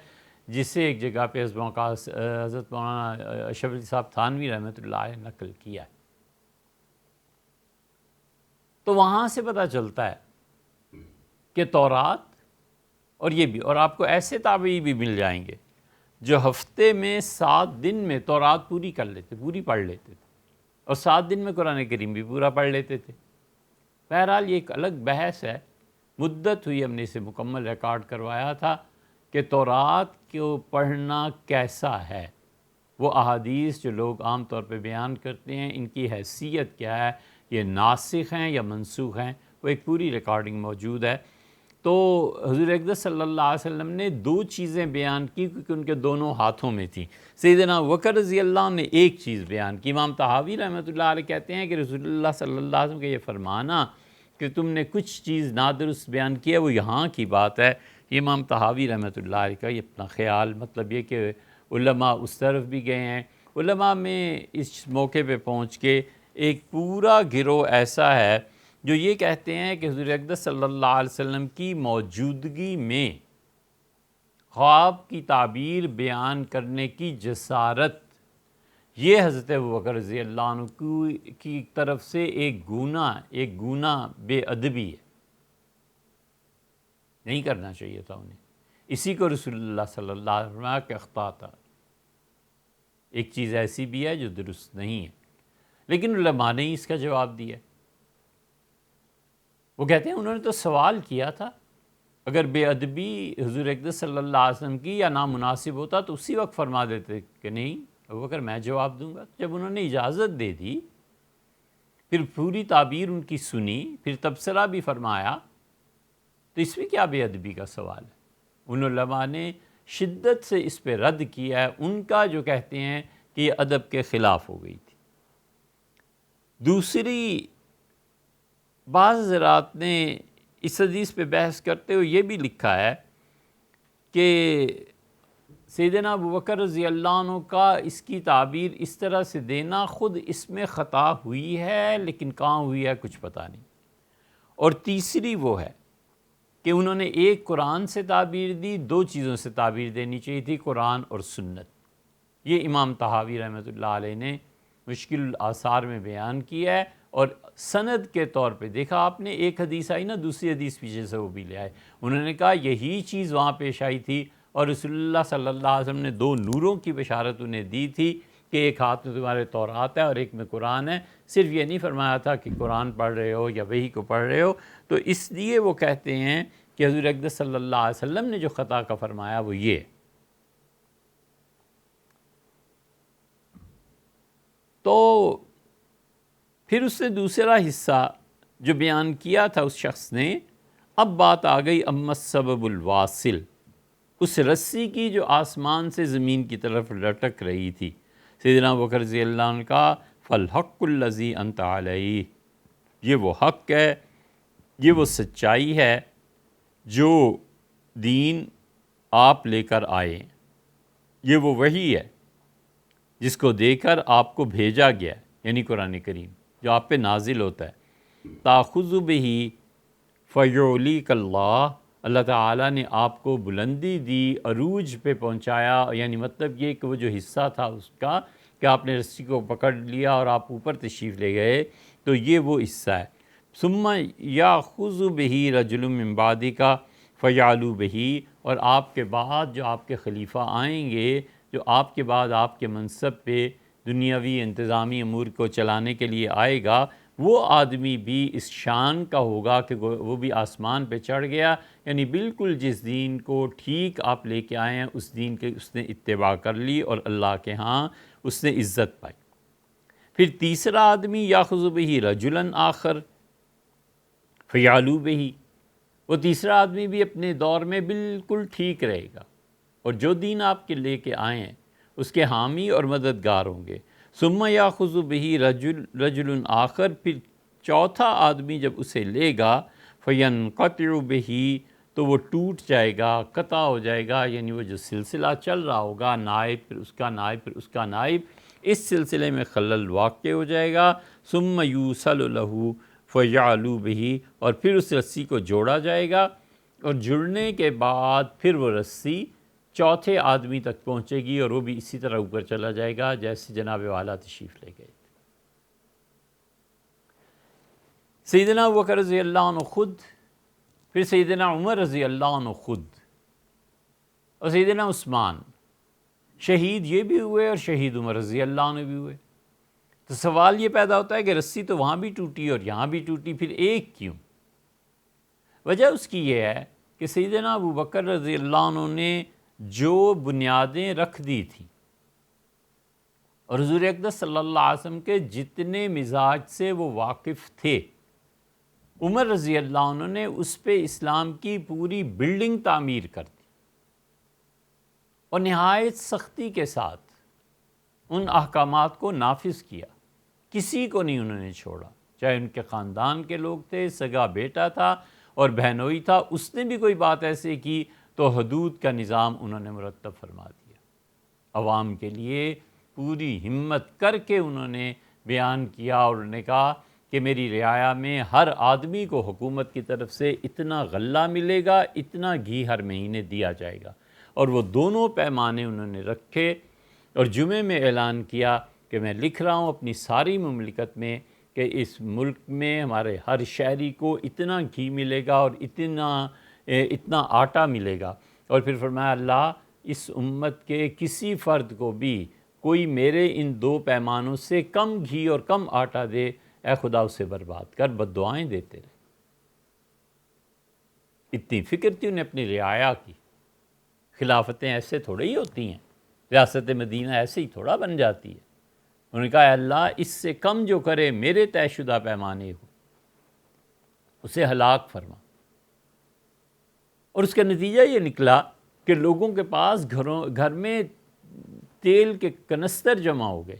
جسے ایک جگہ پہ حضرت مولانا اشرف علی صاحب تھانوی رحمۃ اللہ علیہ نقل کیا ہے۔ تو وہاں سے پتہ چلتا ہے کہ تورات اور یہ بھی، اور آپ کو ایسے تابعی بھی مل جائیں گے جو ہفتے میں 7 دن میں تورات پوری پڑھ لیتے تھے، اور 7 دن میں قرآن کریم بھی پورا پڑھ لیتے تھے۔ بہرحال یہ ایک الگ بحث ہے، مدت ہوئی ہم نے اسے مکمل ریکارڈ کروایا تھا کہ تورات کو پڑھنا کیسا ہے، وہ احادیث جو لوگ عام طور پہ بیان کرتے ہیں ان کی حیثیت کیا ہے، یہ ناسخ ہیں یا منسوخ ہیں، وہ ایک پوری ریکارڈنگ موجود ہے۔ تو حضور اقدس صلی اللہ علیہ وسلم نے 2 چیزیں بیان کی کیونکہ ان کے دونوں ہاتھوں میں تھیں۔ سیدنا ابوبکر رضی اللہ عنہ نے ایک چیز بیان کی۔ امام طحاوی رحمۃ اللہ علیہ کہتے ہیں کہ رسول اللہ صلی اللہ علیہ وسلم کا یہ فرمانا کہ تم نے کچھ چیز نادرست بیان کی ہے وہ یہاں کی بات ہے۔ یہ امام طحاوی رحمۃ اللہ علیہ کا یہ اپنا خیال، مطلب یہ کہ علماء اس طرف بھی گئے ہیں۔ علماء میں اس موقع پہ پہنچ کے ایک پورا گروہ ایسا ہے جو یہ کہتے ہیں کہ حضور اقدس صلی اللہ علیہ وسلم کی موجودگی میں خواب کی تعبیر بیان کرنے کی جسارت، یہ حضرت ابوبکر رضی اللہ عنہ کی طرف سے ایک گناہ بے ادبی ہے، نہیں کرنا چاہیے تھا انہیں۔ اسی کو رسول اللہ صلی اللہ علیہ وسلم کہ اخطا تھا، ایک چیز ایسی بھی ہے جو درست نہیں ہے، لیکن علماء نے اس کا جواب دیا۔ وہ کہتے ہیں انہوں نے تو سوال کیا تھا، اگر بے ادبی حضور اقدس صلی اللہ علیہ وسلم کی یا نامناسب ہوتا تو اسی وقت فرما دیتے کہ نہیں ابوبکر میں جواب دوں گا۔ جب انہوں نے اجازت دے دی، پھر پوری تعبیر ان کی سنی، پھر تبصرہ بھی فرمایا، تو اس میں کیا بے ادبی کا سوال ہے؟ ان علماء نے شدت سے اس پہ رد کیا ہے، ان کا جو کہتے ہیں کہ یہ ادب کے خلاف ہو گئی تھی۔ دوسری، بعض حضرات نے اس حدیث پہ بحث کرتے ہوئے یہ بھی لکھا ہے کہ سیدنا ابوبکر رضی اللہ عنہ کا اس کی تعبیر اس طرح سے دینا خود اس میں خطا ہوئی ہے، لیکن کہاں ہوئی ہے کچھ پتہ نہیں۔ اور تیسری وہ ہے کہ انہوں نے ایک قرآن سے تعبیر دی، 2 چیزوں سے تعبیر دینی چاہیے تھی، قرآن اور سنت۔ یہ امام طحاوی رحمۃ اللہ علیہ نے مشکل الآثار میں بیان کیا ہے، اور سند کے طور پہ دیکھا آپ نے، ایک حدیث آئی نا، دوسری حدیث پیچھے سے وہ بھی لے آئے۔ انہوں نے کہا یہی چیز وہاں پیش آئی تھی، اور رسول اللہ صلی اللہ علیہ وسلم نے 2 نوروں کی بشارت انہیں دی تھی کہ ایک ہاتھ میں تمہارے تورات ہے اور ایک میں قرآن ہے۔ صرف یہ نہیں فرمایا تھا کہ قرآن پڑھ رہے ہو یا وحی کو پڑھ رہے ہو۔ تو اس لیے وہ کہتے ہیں کہ حضور اقدس صلی اللہ علیہ وسلم نے جو خطا کا فرمایا وہ یہ ہے۔ تو پھر اس نے دوسرا حصہ جو بیان کیا تھا اس شخص نے، اب بات آ گئی اما السبب الواصل، اس رسی کی جو آسمان سے زمین کی طرف لٹک رہی تھی۔ سیدنا ابوبکر رضی اللہ عنہ کا فالحق الذی انت علیہ، یہ وہ حق ہے، یہ وہ سچائی ہے جو دین آپ لے کر آئے، یہ وہ وحی ہے جس کو دے کر آپ کو بھیجا گیا ہے، یعنی قرآن کریم جو آپ پہ نازل ہوتا ہے۔ تاخذ بہ فیعلیک اللہ، اللہ تعالیٰ نے آپ کو بلندی دی، عروج پہ پہنچایا، یعنی مطلب یہ کہ وہ جو حصہ تھا اس کا کہ آپ نے رسی کو پکڑ لیا اور آپ اوپر تشریف لے گئے، تو یہ وہ حصہ ہے۔ ثم یاخذ بہ رجل من بعدک فیعلو بہ، اور آپ کے بعد جو آپ کے خلیفہ آئیں گے، جو آپ کے بعد آپ کے منصب پہ دنیاوی انتظامی امور کو چلانے کے لیے آئے گا، وہ آدمی بھی اس شان کا ہوگا کہ وہ بھی آسمان پہ چڑھ گیا، یعنی بالکل جس دین کو ٹھیک آپ لے کے آئے ہیں اس دین کے اس نے اتباع کر لی اور اللہ کے ہاں اس نے عزت پائی۔ پھر تیسرا آدمی یاخذ بہ رجلا آخر فیعلو بہ، وہ تیسرا آدمی بھی اپنے دور میں بالکل ٹھیک رہے گا اور جو دین آپ کے لے کے آئے ہیں اس کے حامی اور مددگار ہوں گے۔ ثم یاخذ بہ رجل آخر، پھر چوتھا آدمی جب اسے لے گا فینقطع بہ، تو وہ ٹوٹ جائے گا، قطع ہو جائے گا، یعنی وہ جو سلسلہ چل رہا ہوگا، نائب پھر اس کا نائب پھر اس کا نائب، اس سلسلے میں خلل واقع ہو جائے گا۔ ثم یوصل لہ فیعلو بہ، اور پھر اس رسی کو جوڑا جائے گا، اور جڑنے کے بعد پھر وہ رسی چوتھے آدمی تک پہنچے گی اور وہ بھی اسی طرح اوپر چلا جائے گا جیسے جناب والا تشریف لے گئے تھے۔ سیدنا ابوبکر رضی اللہ عنہ خود، پھر سیدنا عمر رضی اللہ عنہ خود، اور سیدنا عثمان، شہید یہ بھی ہوئے اور شہید عمر رضی اللہ عنہ بھی ہوئے۔ تو سوال یہ پیدا ہوتا ہے کہ رسی تو وہاں بھی ٹوٹی اور یہاں بھی ٹوٹی، پھر ایک کیوں؟ وجہ اس کی یہ ہے کہ سیدنا ابوبکر رضی اللہ عنہ نے جو بنیادیں رکھ دی تھیں اور حضور اقدس صلی اللہ علیہ وسلم کے جتنے مزاج سے وہ واقف تھے، عمر رضی اللہ عنہ نے اس پہ اسلام کی پوری بلڈنگ تعمیر کر دی اور نہایت سختی کے ساتھ ان احکامات کو نافذ کیا، کسی کو نہیں انہوں نے چھوڑا، چاہے ان کے خاندان کے لوگ تھے، سگا بیٹا تھا اور بہنوئی تھا، اس نے بھی کوئی بات ایسے کی تو حدود کا نظام انہوں نے مرتب فرما دیا، عوام کے لیے پوری ہمت کر کے انہوں نے بیان کیا اور انہوں نے کہا کہ میری رعایا میں ہر آدمی کو حکومت کی طرف سے اتنا غلہ ملے گا، اتنا گھی ہر مہینے دیا جائے گا، اور وہ دونوں پیمانے انہوں نے رکھے اور جمعے میں اعلان کیا کہ میں لکھ رہا ہوں اپنی ساری مملکت میں کہ اس ملک میں ہمارے ہر شہری کو اتنا گھی ملے گا اور اتنا آٹا ملے گا، اور پھر فرمایا اللہ اس امت کے کسی فرد کو بھی کوئی میرے ان دو پیمانوں سے کم گھی اور کم آٹا دے، اے خدا اسے برباد کر، بد دعائیں دیتے رہے۔ اتنی فکر تھی انہیں اپنی رعایا کی۔ خلافتیں ایسے تھوڑے ہی ہوتی ہیں، ریاست مدینہ ایسے ہی تھوڑا بن جاتی ہے۔ انہوں نے کہا اے اللہ اس سے کم جو کرے میرے طے شدہ پیمانے ہو اسے ہلاک فرما، اور اس کا نتیجہ یہ نکلا کہ لوگوں کے پاس گھر میں تیل کے کنستر جمع ہو گئے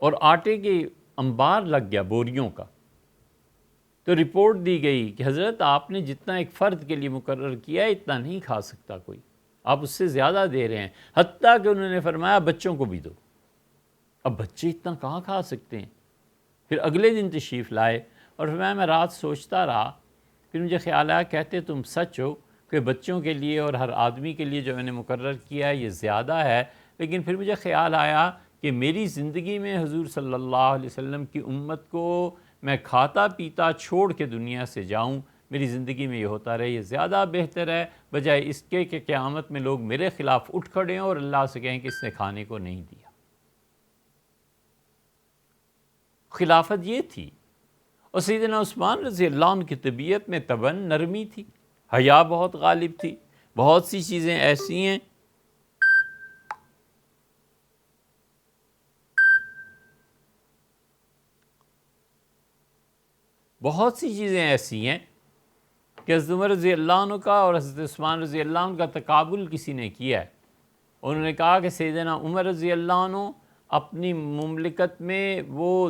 اور آٹے کے انبار لگ گیا بوریوں کا۔ تو رپورٹ دی گئی کہ حضرت آپ نے جتنا ایک فرد کے لیے مقرر کیا ہے اتنا نہیں کھا سکتا کوئی، آپ اس سے زیادہ دے رہے ہیں، حتیٰ کہ انہوں نے فرمایا بچوں کو بھی دو۔ اب بچے اتنا کہاں کھا سکتے ہیں؟ پھر اگلے دن تشریف لائے اور فرمایا میں رات سوچتا رہا، پھر مجھے خیال آیا کہتے تم سچ ہو کہ بچوں کے لیے اور ہر آدمی کے لیے جو میں نے مقرر کیا ہے یہ زیادہ ہے، لیکن پھر مجھے خیال آیا کہ میری زندگی میں حضور صلی اللہ علیہ وسلم کی امت کو میں کھاتا پیتا چھوڑ کے دنیا سے جاؤں، میری زندگی میں یہ ہوتا رہے، یہ زیادہ بہتر ہے بجائے اس کے کہ قیامت میں لوگ میرے خلاف اٹھ کھڑے ہوں اور اللہ سے کہیں کہ اس نے کھانے کو نہیں دیا۔ خلافت یہ تھی، اور سیدنا عثمان رضی اللہ عنہ کی طبیعت میں طبعاً نرمی تھی، حیا بہت غالب تھی، بہت سی چیزیں ایسی ہیں بہت سی چیزیں ایسی ہیں کہ حضرت عمر رضی اللہ عنہ کا اور حضرت عثمان رضی اللہ عنہ کا تقابل کسی نے کیا ہے۔ انہوں نے کہا کہ سیدنا عمر رضی اللہ عنہ اپنی مملکت میں وہ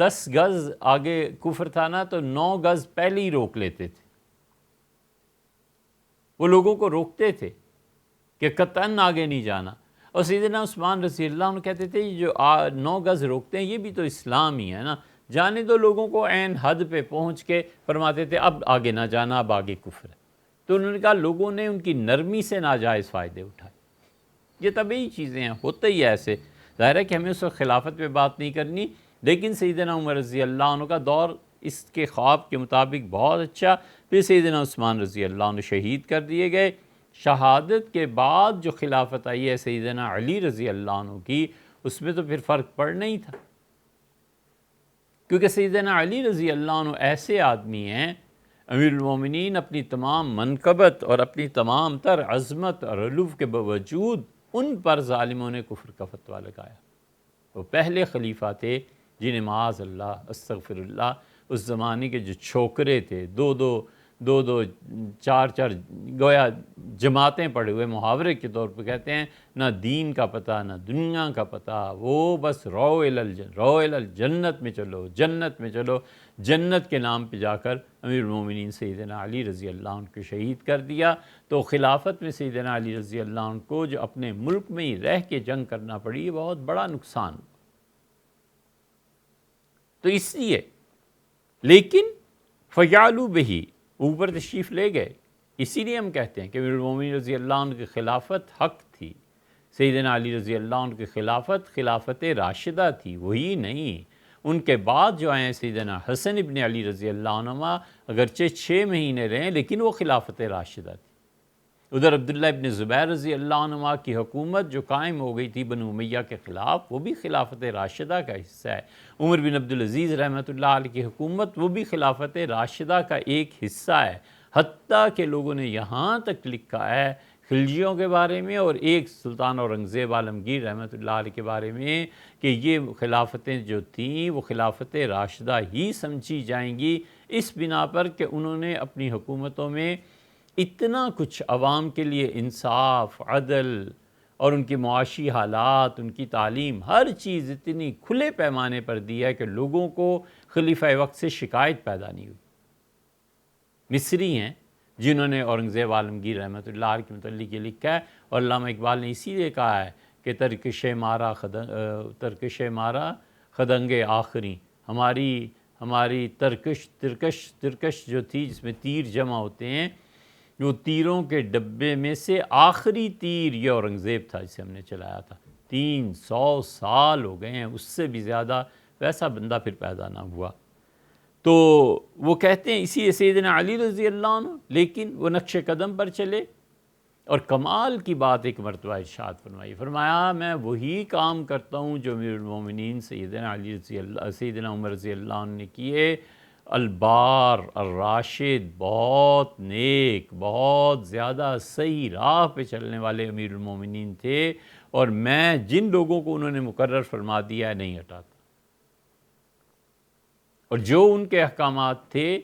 10 گز آگے کفر تھا نا تو 9 گز پہلے ہی روک لیتے تھے، وہ لوگوں کو روکتے تھے کہ قطعاً آگے نہیں جانا۔ اور سیدنا عثمان رضی اللہ عنہ کہتے تھے یہ جو 9 گز روکتے ہیں یہ بھی تو اسلام ہی ہے نا، جانے دو لوگوں کو، عین حد پہ پہنچ کے فرماتے تھے اب آگے نہ جانا، اب آگے کفر ہے۔ تو انہوں نے کہا لوگوں نے ان کی نرمی سے ناجائز فائدے اٹھائے۔ یہ طبعی چیزیں ہیں، ہوتا ہی ہے ایسے۔ ظاہر ہے کہ ہمیں اس وقت خلافت پہ بات نہیں کرنی، لیکن سیدنا عمر رضی اللہ عنہ کا دور اس کے خواب کے مطابق بہت اچھا۔ پھر سیدنا عثمان رضی اللہ عنہ شہید کر دیے گئے۔ شہادت کے بعد جو خلافت آئی ہے سیدنا علی رضی اللہ عنہ کی، اس میں تو پھر فرق پڑنا ہی تھا، کیونکہ سیدنا علی رضی اللہ عنہ ایسے آدمی ہیں، امیر المومنین اپنی تمام منقبت اور اپنی تمام تر عظمت اور علو کے باوجود ان پر ظالموں نے کفر کا فتویٰ لگایا۔ وہ پہلے خلیفہ تھے جنہیں معاذ اللہ استغفر اللہ اس زمانے کے جو چھوکرے تھے، دو چار گویا جماعتیں پڑے ہوئے، محاورے کے طور پہ کہتے ہیں، نہ دین کا پتہ نہ دنیا کا پتہ، وہ بس رو الجنت میں چلو، جنت میں چلو۔ جنت کے نام پہ جا کر امیر المومنین سیدنا علی رضی اللہ عنہ کو شہید کر دیا۔ تو خلافت میں سیدنا علی رضی اللہ عنہ کو جو اپنے ملک میں ہی رہ کے جنگ کرنا پڑی، یہ بہت بڑا نقصان۔ تو اس لیے لیکن فجعلوا بہ، اوپر تشریف لے گئے۔ اسی لیے ہم کہتے ہیں کہ امیر المومنین رضی اللہ عنہ کی خلافت حق تھی، سیدنا علی رضی اللہ عنہ کی خلافت راشدہ تھی، وہی نہیں۔ ان کے بعد جو آئے ہیں سیدنا حسن ابن علی رضی اللہ عنہ، اگرچہ 6 مہینے رہے لیکن وہ خلافت راشدہ تھی۔ ادھر عبداللہ ابن زبیر رضی اللہ عنہ کی حکومت جو قائم ہو گئی تھی بنو امیہ کے خلاف، وہ بھی خلافت راشدہ کا حصہ ہے۔ عمر بن عبدالعزیز رحمۃ اللہ علیہ کی حکومت، وہ بھی خلافت راشدہ کا ایک حصہ ہے۔ حتیٰ کہ لوگوں نے یہاں تک لکھا ہے خلجیوں کے بارے میں اور ایک سلطان اورنگزیب عالمگیر رحمۃ اللہ علیہ کے بارے میں کہ یہ خلافتیں جو تھیں وہ خلافت راشدہ ہی سمجھی جائیں گی، اس بنا پر کہ انہوں نے اپنی حکومتوں میں اتنا کچھ عوام کے لیے انصاف، عدل اور ان کی معاشی حالات، ان کی تعلیم، ہر چیز اتنی کھلے پیمانے پر دی ہے کہ لوگوں کو خلیفہ وقت سے شکایت پیدا نہیں ہوئی۔ مصری ہیں جنہوں نے اورنگزیب عالمگیر رحمۃ اللہ علیہ کے متعلق یہ لکھا ہے، اور علامہ اقبال نے اسی لیے کہا ہے کہ ترکش مارا خدنگ آخری، ہماری ترکش جو تھی جس میں تیر جمع ہوتے ہیں، وہ تیروں کے ڈبے میں سے آخری تیر یہ اورنگزیب تھا جسے ہم نے چلایا تھا۔ 300 سال ہو گئے ہیں، اس سے بھی زیادہ، ویسا بندہ پھر پیدا نہ ہوا۔ تو وہ کہتے ہیں اسی سیدنا علی رضی اللہ عنہ، لیکن وہ نقش قدم پر چلے، اور کمال کی بات ایک مرتبہ ارشاد فرمایا میں وہی کام کرتا ہوں جو امیر المومنین سیدنا عمر رضی اللہ عنہ نے کیے۔ البار الراشد، بہت نیک، بہت زیادہ صحیح راہ پہ چلنے والے امیر المومنین تھے، اور میں جن لوگوں کو انہوں نے مقرر فرما دیا ہے نہیں ہٹاتا، اور جو ان کے احکامات تھے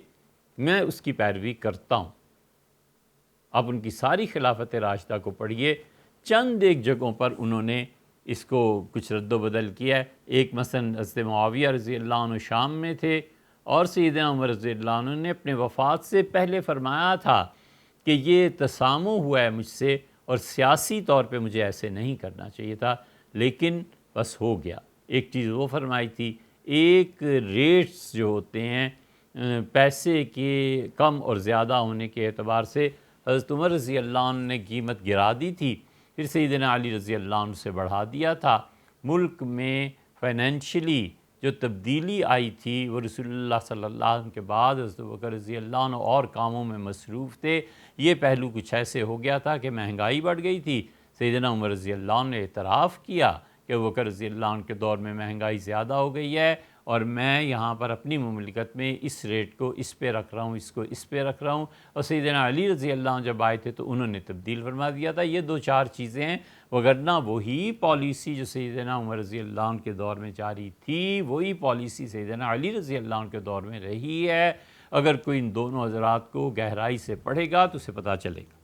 میں اس کی پیروی کرتا ہوں۔ آپ ان کی ساری خلافت راشدہ کو پڑھیے، چند ایک جگہوں پر انہوں نے اس کو کچھ رد و بدل کیا ہے۔ ایک مثلا حضرت معاویہ رضی اللہ عنہ شام میں تھے، اور سیدنا عمر رضی اللہ عنہ نے اپنے وفات سے پہلے فرمایا تھا کہ یہ تسامح ہوا ہے مجھ سے، اور سیاسی طور پہ مجھے ایسے نہیں کرنا چاہیے تھا، لیکن بس ہو گیا۔ ایک چیز وہ فرمائی تھی، ایک ریٹس جو ہوتے ہیں پیسے کے کم اور زیادہ ہونے کے اعتبار سے، حضرت عمر رضی اللہ عنہ نے قیمت گرا دی تھی، پھر سیدنا علی رضی اللہ عنہ سے بڑھا دیا تھا۔ ملک میں فائنینشلی جو تبدیلی آئی تھی وہ رسول اللہ صلی اللہ علیہ وسلم کے بعد حضرت ابوبکر رضی اللہ عنہ اور کاموں میں مصروف تھے۔ یہ پہلو کچھ ایسے ہو گیا تھا کہ مہنگائی بڑھ گئی تھی۔ سیدنا عمر رضی اللہ عنہ نے اعتراف کیا کہ ابوبکر رضی اللہ عنہ کے دور میں مہنگائی زیادہ ہو گئی ہے، اور میں یہاں پر اپنی مملکت میں اس ریٹ کو اس پہ رکھ رہا ہوں، اس کو اس پہ رکھ رہا ہوں۔ اور سیدنا علی رضی اللہ عنہ جب آئے تھے تو انہوں نے تبدیل فرما دیا تھا۔ یہ 2-4 چیزیں ہیں، وگرنہ وہی پالیسی جو سیدنا عمر رضی اللہ عنہ کے دور میں جاری تھی، وہی پالیسی سیدنا علی رضی اللہ عنہ کے دور میں رہی ہے۔ اگر کوئی ان دونوں حضرات کو گہرائی سے پڑھے گا تو اسے پتہ چلے گا۔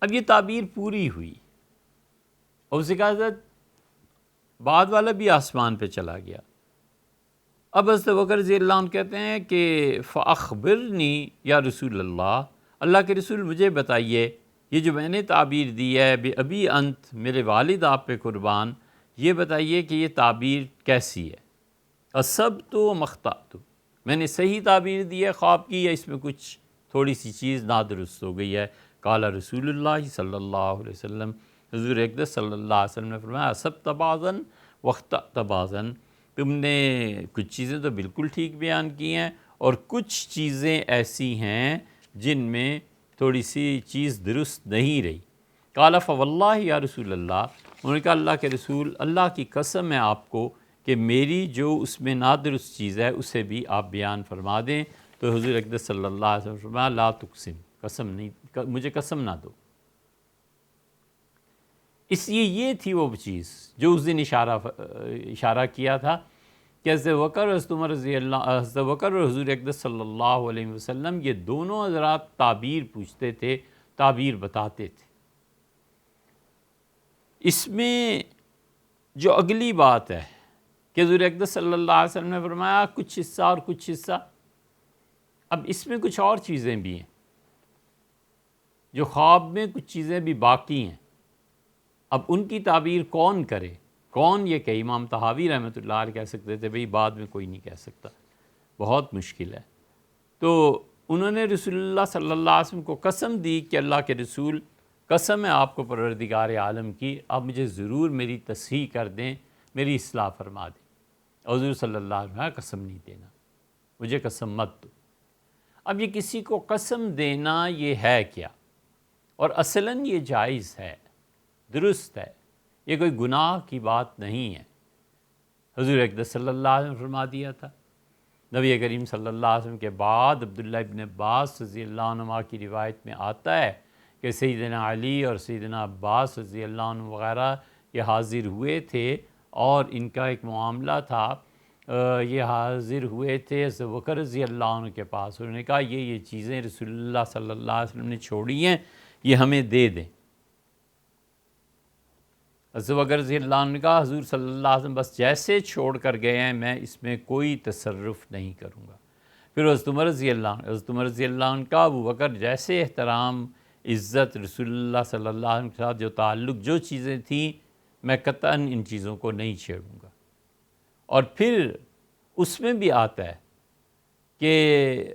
اب یہ تعبیر پوری ہوئی اور اس کے بعد بعد والا بھی آسمان پہ چلا گیا۔ اب حضرت ابوبکر رضی اللہ عنہ کہتے ہیں کہ فَأَخْبِرْنِي یا رسول اللہ، اللہ کے رسول مجھے بتائیے، یہ جو میں نے تعبیر دی ہے بے ابی انت، میرے والد آپ پہ قربان، یہ بتائیے کہ یہ تعبیر کیسی ہے؟ اصبت و مخطأت، میں نے صحیح تعبیر دی ہے خواب کی، یا اس میں کچھ تھوڑی سی چیز نادرست ہو گئی ہے؟ قال رسول اللہ صلی اللہ علیہ وسلم، حضور اقدس صلی اللہ علیہ وسلم نے فرمایا اصبت بعضاً واخطأت بعضاً، تم نے کچھ چیزیں تو بالکل ٹھیک بیان کی ہیں اور کچھ چیزیں ایسی ہیں جن میں تھوڑی سی چیز درست نہیں رہی۔ قال فواللہ یا رسول اللہ، انہوں نے کہا اللہ کے رسول، اللہ کی قسم ہے آپ کو کہ میری جو اس میں نادرست چیز ہے اسے بھی آپ بیان فرما دیں۔ تو حضور اقدس صلی اللہ علیہ وسلم فرمایا لا تقسم، قسم نہیں، مجھے قسم نہ دو۔ اس لیے یہ تھی وہ چیز جو اس دن اشارہ کیا تھا کہ حضرت بکر حضرت بکر اور حضور اقدس صلی اللہ علیہ وسلم یہ دونوں حضرات تعبیر پوچھتے تھے، تعبیر بتاتے تھے۔ اس میں جو اگلی بات ہے کہ حضور اقدس صلی اللہ علیہ وسلم نے فرمایا کچھ حصہ اور کچھ حصہ، اب اس میں کچھ اور چیزیں بھی ہیں، جو خواب میں کچھ چیزیں بھی باقی ہیں۔ اب ان کی تعبیر کون کرے؟ کون یہ کہ امام طحاوی رحمۃ اللہ علیہ کہہ سکتے تھے بھئی بعد میں کوئی نہیں کہہ سکتا، بہت مشکل ہے۔ تو انہوں نے رسول اللہ صلی اللہ علیہ وسلم کو قسم دی کہ اللہ کے رسول، قسم ہے آپ کو پروردگار عالم کی، آپ مجھے ضرور میری تصحیح کر دیں، میری اصلاح فرما دیں۔ حضور صلی اللہ علیہ وسلم قسم نہیں دینا، مجھے قسم مت دو۔ اب یہ کسی کو قسم دینا یہ ہے کیا؟ اور اصلاً یہ جائز ہے، درست ہے، یہ کوئی گناہ کی بات نہیں ہے۔ حضور اقدس صلی اللہ علیہ وسلم فرما دیا تھا۔ نبی کریم صلی اللہ علیہ وسلم کے بعد عبداللہ ابن عباس رضی اللہ عنہ کی روایت میں آتا ہے کہ سیدنا علی اور سیدنا عباس رضی اللہ عنہ وغیرہ یہ حاضر ہوئے تھے اور ان کا ایک معاملہ تھا، یہ حاضر ہوئے تھے حضرت بکر رضی اللہ عنہ کے پاس، انہوں نے کہا یہ چیزیں رسول اللہ صلی اللہ علیہ وسلم نے چھوڑی ہیں، یہ ہمیں دے دیں۔ حضرت بکر رضی اللہ عنہ نے کہا حضور صلی اللہ علیہ وسلم بس جیسے چھوڑ کر گئے ہیں میں اس میں کوئی تصرف نہیں کروں گا۔ پھر حضرت عمر رضی اللہ عنہ کا ابو بکر جیسے احترام، عزت رسول اللہ صلی اللہ علیہ وسلم کے ساتھ جو تعلق، جو چیزیں تھیں میں قطعاً ان چیزوں کو نہیں چھیڑوں گا۔ اور پھر اس میں بھی آتا ہے کہ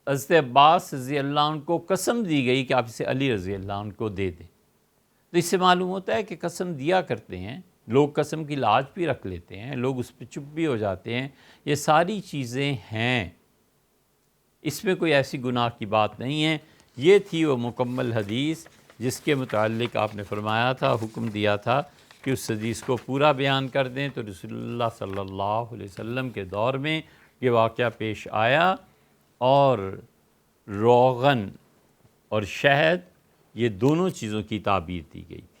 حضرت عباس رضی اللہ عنہ کو قسم دی گئی کہ آپ اسے علی رضی اللہ عنہ کو دے دیں۔ تو اس سے معلوم ہوتا ہے کہ قسم دیا کرتے ہیں لوگ، قسم کی لاج بھی رکھ لیتے ہیں لوگ، اس پہ چپ بھی ہو جاتے ہیں، یہ ساری چیزیں ہیں، اس میں کوئی ایسی گناہ کی بات نہیں ہے۔ یہ تھی وہ مکمل حدیث جس کے متعلق آپ نے فرمایا تھا، حکم دیا تھا کہ اس حدیث کو پورا بیان کر دیں۔ تو رسول اللہ صلی اللہ علیہ وسلم کے دور میں یہ واقعہ پیش آیا اور روغن اور شہد یہ دونوں چیزوں کی تعبیر دی گئی تھی۔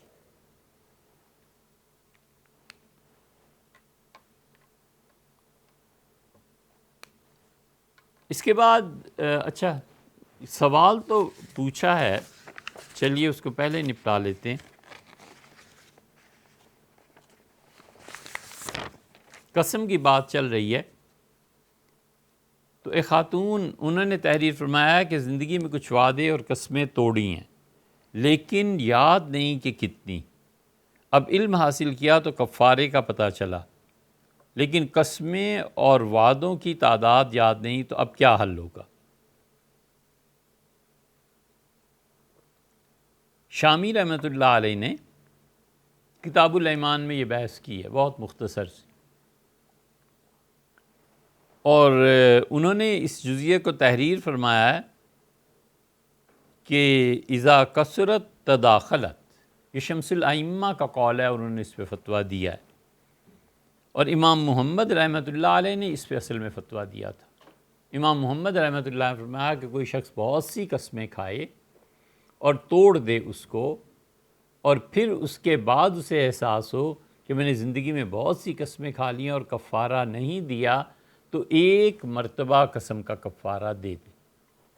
اس کے بعد اچھا سوال تو پوچھا ہے، چلیے اس کو پہلے نپٹا لیتے ہیں۔ قسم کی بات چل رہی ہے تو ایک خاتون، انہوں نے تحریر فرمایا کہ زندگی میں کچھ وعدے اور قسمیں توڑی ہیں لیکن یاد نہیں کہ کتنی، اب علم حاصل کیا تو کفارے کا پتہ چلا، لیکن قسمیں اور وعدوں کی تعداد یاد نہیں، تو اب کیا حل ہوگا؟ شامی رحمۃ اللہ علیہ نے کتاب الایمان میں یہ بحث کی ہے، بہت مختصر سی، اور انہوں نے اس جزیے کو تحریر فرمایا ہے کہ اذا کثرت تداخلت، یہ شمس الائمہ کا قول ہے اور انہوں نے اس پہ فتویٰ دیا ہے اور امام محمد رحمۃ اللہ علیہ نے اس پہ اصل میں فتویٰ دیا تھا۔ امام محمد رحمۃ اللہ علیہ نے فرمایا کہ کوئی شخص بہت سی قسمیں کھائے اور توڑ دے اس کو، اور پھر اس کے بعد اسے احساس ہو کہ میں نے زندگی میں بہت سی قسمیں کھا لیں اور کفارہ نہیں دیا، تو ایک مرتبہ قسم کا کفارہ دے دے،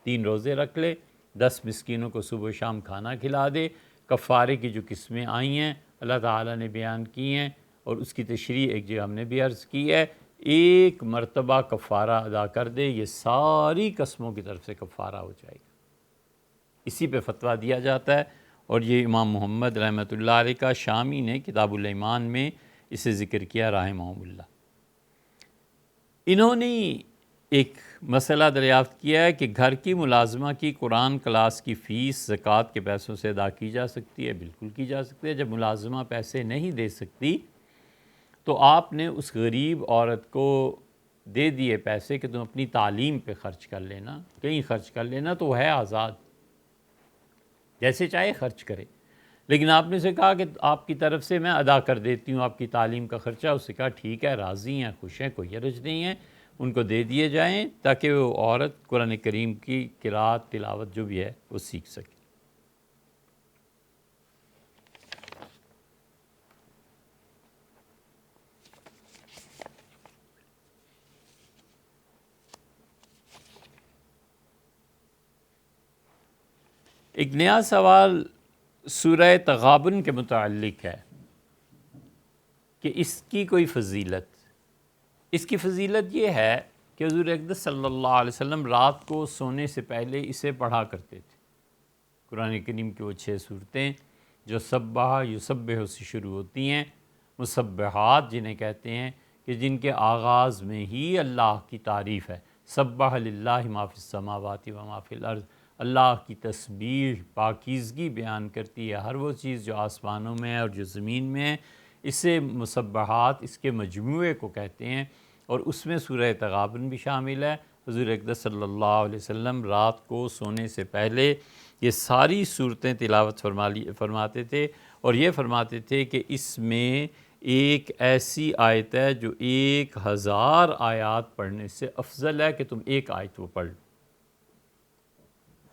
3 روزے رکھ لے، 10 مسکینوں کو صبح و شام کھانا کھلا دے۔ کفارے کی جو قسمیں آئی ہیں اللہ تعالیٰ نے بیان کی ہیں، اور اس کی تشریح ایک جگہ ہم نے بھی عرض کی ہے، ایک مرتبہ کفارہ ادا کر دے، یہ ساری قسموں کی طرف سے کفارہ ہو جائے گا۔ اسی پہ فتویٰ دیا جاتا ہے، اور یہ امام محمد رحمۃ اللہ علیہ کا شامی نے کتاب الایمان میں اسے ذکر کیا رحمہم اللہ۔ انہوں نے ایک مسئلہ دریافت کیا ہے کہ گھر کی ملازمہ کی قرآن کلاس کی فیس زکوٰۃ کے پیسوں سے ادا کی جا سکتی ہے؟ بالکل کی جا سکتی ہے۔ جب ملازمہ پیسے نہیں دے سکتی تو آپ نے اس غریب عورت کو دے دیے پیسے کہ تم اپنی تعلیم پہ خرچ کر لینا، کہیں خرچ کر لینا، تو وہ ہے آزاد، جیسے چاہے خرچ کرے۔ لیکن آپ نے اسے کہا کہ آپ کی طرف سے میں ادا کر دیتی ہوں آپ کی تعلیم کا خرچہ، اس سے کہا ٹھیک ہے، راضی ہیں، خوش ہیں، کوئی حرج نہیں ہے، ان کو دے دیے جائیں تاکہ وہ عورت قرآن کریم کی قرأت تلاوت جو بھی ہے وہ سیکھ سکے۔ ایک نیا سوال سورہ تغابن کے متعلق ہے کہ اس کی کوئی فضیلت۔ اس کی فضیلت یہ ہے کہ حضور اقدس صلی اللہ علیہ وسلم رات کو سونے سے پہلے اسے پڑھا کرتے تھے۔ قرآن کریم کی وہ 6 صورتیں جو سبح یسبح سے شروع ہوتی ہیں، مسبحات جنہیں کہتے ہیں، کہ جن کے آغاز میں ہی اللہ کی تعریف ہے۔ سبح للہ ما فی السماوات و ما فی الارض، اللہ کی تسبیح پاکیزگی بیان کرتی ہے ہر وہ چیز جو آسمانوں میں ہے اور جو زمین میں ہے۔ اسے مسبحات اس کے مجموعے کو کہتے ہیں، اور اس میں سورہ تغابن بھی شامل ہے۔ حضور اقدس صلی اللہ علیہ وسلم رات کو سونے سے پہلے یہ ساری صورتیں تلاوت فرماتے تھے، اور یہ فرماتے تھے کہ اس میں ایک ایسی آیت ہے جو 1000 آیات پڑھنے سے افضل ہے کہ تم ایک آیت وہ پڑھ لو۔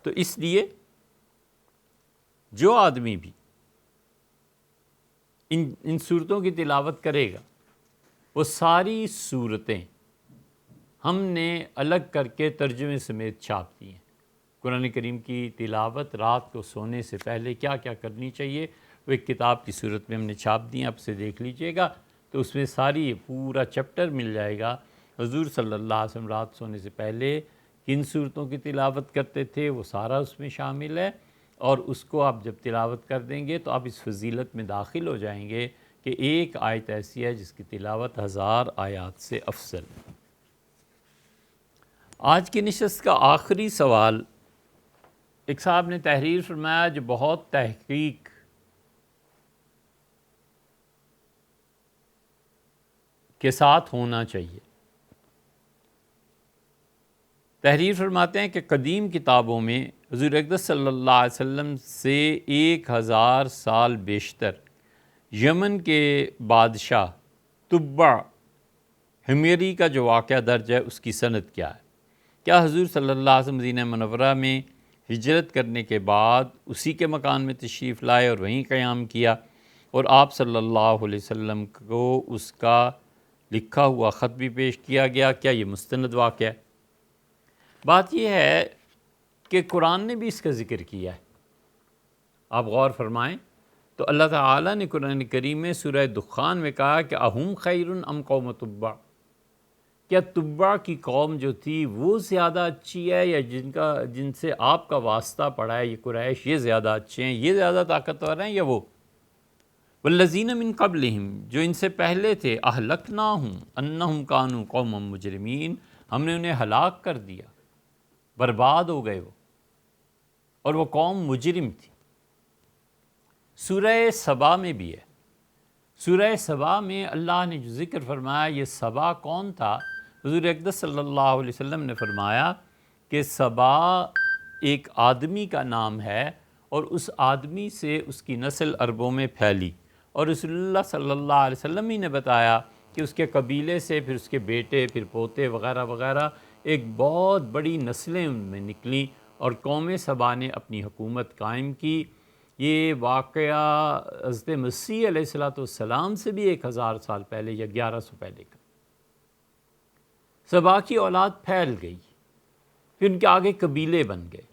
تو اس لیے جو آدمی بھی ان صورتوں کی تلاوت کرے گا، وہ ساری صورتیں ہم نے الگ کر کے ترجمے سمیت چھاپ دی ہیں۔ قرآن کریم کی تلاوت رات کو سونے سے پہلے کیا کیا کرنی چاہیے، وہ ایک کتاب کی صورت میں ہم نے چھاپ دی ہیں، آپ سے دیکھ لیجئے گا تو اس میں ساری پورا چیپٹر مل جائے گا۔ حضور صلی اللہ علیہ وسلم رات سونے سے پہلے کن صورتوں کی تلاوت کرتے تھے وہ سارا اس میں شامل ہے، اور اس کو آپ جب تلاوت کر دیں گے تو آپ اس فضیلت میں داخل ہو جائیں گے کہ ایک آیت ایسی ہے جس کی تلاوت 1000 آیات سے افضل ہے۔ آج کی نشست کا آخری سوال ایک صاحب نے تحریر فرمایا جو بہت تحقیق کے ساتھ ہونا چاہیے۔ تحریر فرماتے ہیں کہ قدیم کتابوں میں حضور اقدس صلی اللہ علیہ وسلم سے 1000 سال بیشتر یمن کے بادشاہ تبع حمیری کا جو واقعہ درج ہے اس کی سند کیا ہے؟ کیا حضور صلی اللہ علیہ وسلم مدینہ منورہ میں ہجرت کرنے کے بعد اسی کے مکان میں تشریف لائے اور وہیں قیام کیا، اور آپ صلی اللہ علیہ وسلم کو اس کا لکھا ہوا خط بھی پیش کیا گیا؟ کیا یہ مستند واقعہ ہے؟ بات یہ ہے کہ قرآن نے بھی اس کا ذکر کیا ہے۔ آپ غور فرمائیں تو اللہ تعالیٰ نے قرآن کریم میں سورہ دخان میں کہا کہ اہم خیر ام قوم تبع، کیا تبع کی قوم جو تھی وہ زیادہ اچھی ہے، یا جن سے آپ کا واسطہ پڑا ہے یہ قریش، یہ زیادہ اچھے ہیں، یہ زیادہ طاقتور ہیں، یا وہ؟ والذین من قبلہم، جو ان سے پہلے تھے، اہلکناہم انہم کانوا قوما مجرمین، ہم نے انہیں ہلاک کر دیا، برباد ہو گئے وہ، اور وہ قوم مجرم تھی۔ سورہ سبا میں بھی ہے، سورہ سبا میں اللہ نے جو ذکر فرمایا، یہ سبا کون تھا؟ حضور اقدس صلی اللہ علیہ وسلم نے فرمایا کہ سبا ایک آدمی کا نام ہے، اور اس آدمی سے اس کی نسل عربوں میں پھیلی، اور رسول اللہ صلی اللہ علیہ وسلم ہی نے بتایا کہ اس کے قبیلے سے پھر اس کے بیٹے، پھر پوتے وغیرہ وغیرہ ایک بہت بڑی نسلیں ان میں نکلیں اور قوم سبا نے اپنی حکومت قائم کی۔ یہ واقعہ حضرت مسیح علیہ السلام سے بھی 1000 سال پہلے یا 1100 پہلے کا۔ سبا کی اولاد پھیل گئی، پھر ان کے آگے قبیلے بن گئے،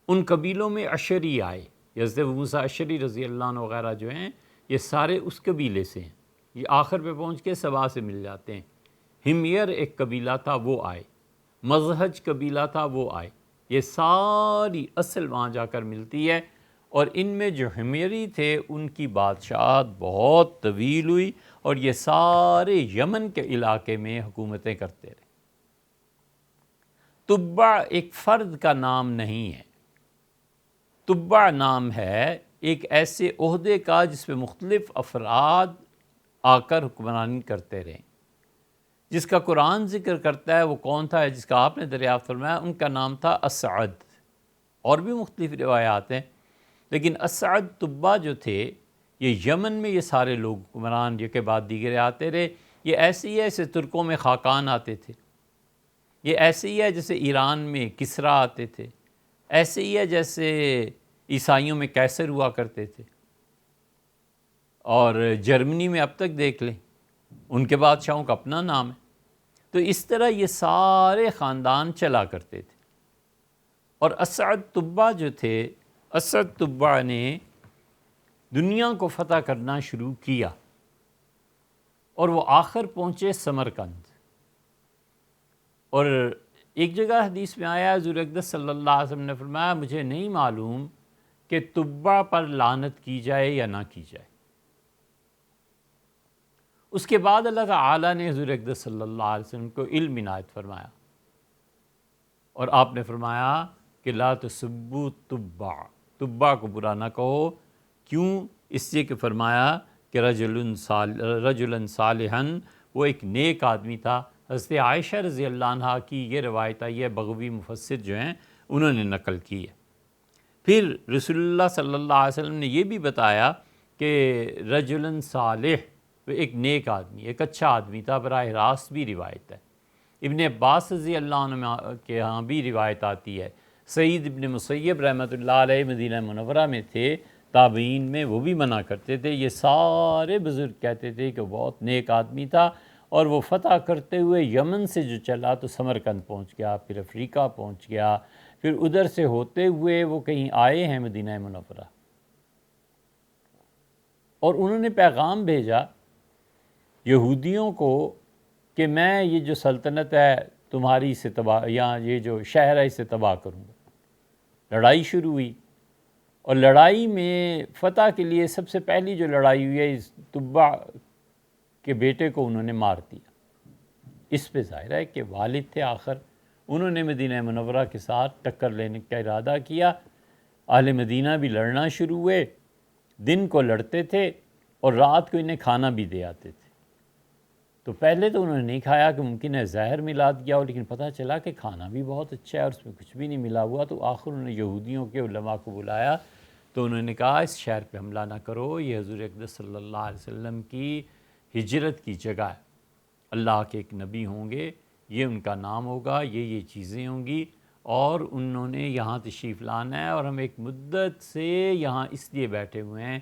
ان قبیلوں میں اشری آئے، حضرت موسیٰ اشری رضی اللہ عنہ وغیرہ جو ہیں یہ سارے اس قبیلے سے ہیں، یہ آخر پہ پہنچ کے سبا سے مل جاتے ہیں۔ ہمیر ایک قبیلہ تھا وہ آئے، مزہج قبیلہ تھا وہ آئے، یہ ساری اصل وہاں جا کر ملتی ہے۔ اور ان میں جو ہمیری تھے ان کی بادشاہت بہت طویل ہوئی اور یہ سارے یمن کے علاقے میں حکومتیں کرتے رہے۔ تبع ایک فرد کا نام نہیں ہے، تبع نام ہے ایک ایسے عہدے کا جس پہ مختلف افراد آ کر حکمرانی کرتے رہے۔ جس کا قرآن ذکر کرتا ہے وہ کون تھا، جس کا آپ نے دریافت فرمایا، ان کا نام تھا اسعد۔ اور بھی مختلف روایات ہیں، لیکن اسعد تبع جو تھے یہ یمن میں یہ سارے لوگ حکمران یہ کے بعد دیگرے آتے رہے۔ یہ ایسے ہی ہے جیسے ترکوں میں خاقان آتے تھے، یہ ایسے ہی ہے جیسے ایران میں کسرا آتے تھے، ایسے ہی ہے جیسے عیسائیوں میں کیسر ہوا کرتے تھے، اور جرمنی میں اب تک دیکھ لیں ان کے بادشاہوں کا اپنا نام ہے۔ تو اس طرح یہ سارے خاندان چلا کرتے تھے۔ اور اسعد تبع جو تھے، اسعد تبع نے دنیا کو فتح کرنا شروع کیا اور وہ آخر پہنچے سمرقند۔ اور ایک جگہ حدیث میں آیا حضور اقدس صلی اللہ علیہ وسلم نے فرمایا مجھے نہیں معلوم کہ تبع پر لعنت کی جائے یا نہ کی جائے۔ اس کے بعد اللہ تعالیٰ نے حضور اقدس صلی اللہ علیہ وسلم کو علم عنایت فرمایا اور آپ نے فرمایا کہ لا تسبوا تبع، تبع کو برا نہ کہو۔ کیوں؟ اس لیے کہ فرمایا کہ رجلا صالحا، وہ ایک نیک آدمی تھا۔ حضرت عائشہ رضی اللہ عنہ کی یہ روایت آئی ہے، بغوی مفسر جو ہیں انہوں نے نقل کی ہے۔ پھر رسول اللہ صلی اللہ علیہ وسلم نے یہ بھی بتایا کہ رجلا صالح، وہ ایک نیک آدمی، ایک اچھا آدمی تھا، براہ راست بھی روایت ہے۔ ابن عباس رضی اللہ عنہ کے ہاں بھی روایت آتی ہے۔ سعید ابن مسیب رحمۃ اللہ علیہ مدینہ منورہ میں تھے، تابعین میں، وہ بھی منع کرتے تھے۔ یہ سارے بزرگ کہتے تھے کہ وہ بہت نیک آدمی تھا، اور وہ فتح کرتے ہوئے یمن سے جو چلا تو سمرقند پہنچ گیا، پھر افریقہ پہنچ گیا، پھر ادھر سے ہوتے ہوئے وہ کہیں آئے ہیں مدینہ منورہ، اور انہوں نے پیغام بھیجا یہودیوں کو کہ میں یہ جو سلطنت ہے تمہاری سے تباہ، یا یہ جو شہر ہے اسے تباہ کروں گا۔ لڑائی شروع ہوئی، اور لڑائی میں فتح کے لیے سب سے پہلی جو لڑائی ہوئی ہے، اس تبع کے بیٹے کو انہوں نے مار دیا۔ اس پہ ظاہر ہے کہ والد تھے، آخر انہوں نے مدینہ منورہ کے ساتھ ٹکر لینے کا ارادہ کیا۔ اہل مدینہ بھی لڑنا شروع ہوئے، دن کو لڑتے تھے اور رات کو انہیں کھانا بھی دے آتے تھے۔ تو پہلے تو انہوں نے نہیں کھایا کہ ممکن ہے زہر ملا دیا ہو، لیکن پتہ چلا کہ کھانا بھی بہت اچھا ہے اور اس میں کچھ بھی نہیں ملا ہوا۔ تو آخر انہوں نے یہودیوں کے علماء کو بلایا، تو انہوں نے کہا اس شہر پہ حملہ نہ کرو، یہ حضور اقدس صلی اللہ علیہ وسلم کی ہجرت کی جگہ ہے، اللہ کے ایک نبی ہوں گے، یہ ان کا نام ہوگا، یہ چیزیں ہوں گی، اور انہوں نے یہاں تشریف لانا ہے، اور ہم ایک مدت سے یہاں اس لیے بیٹھے ہوئے ہیں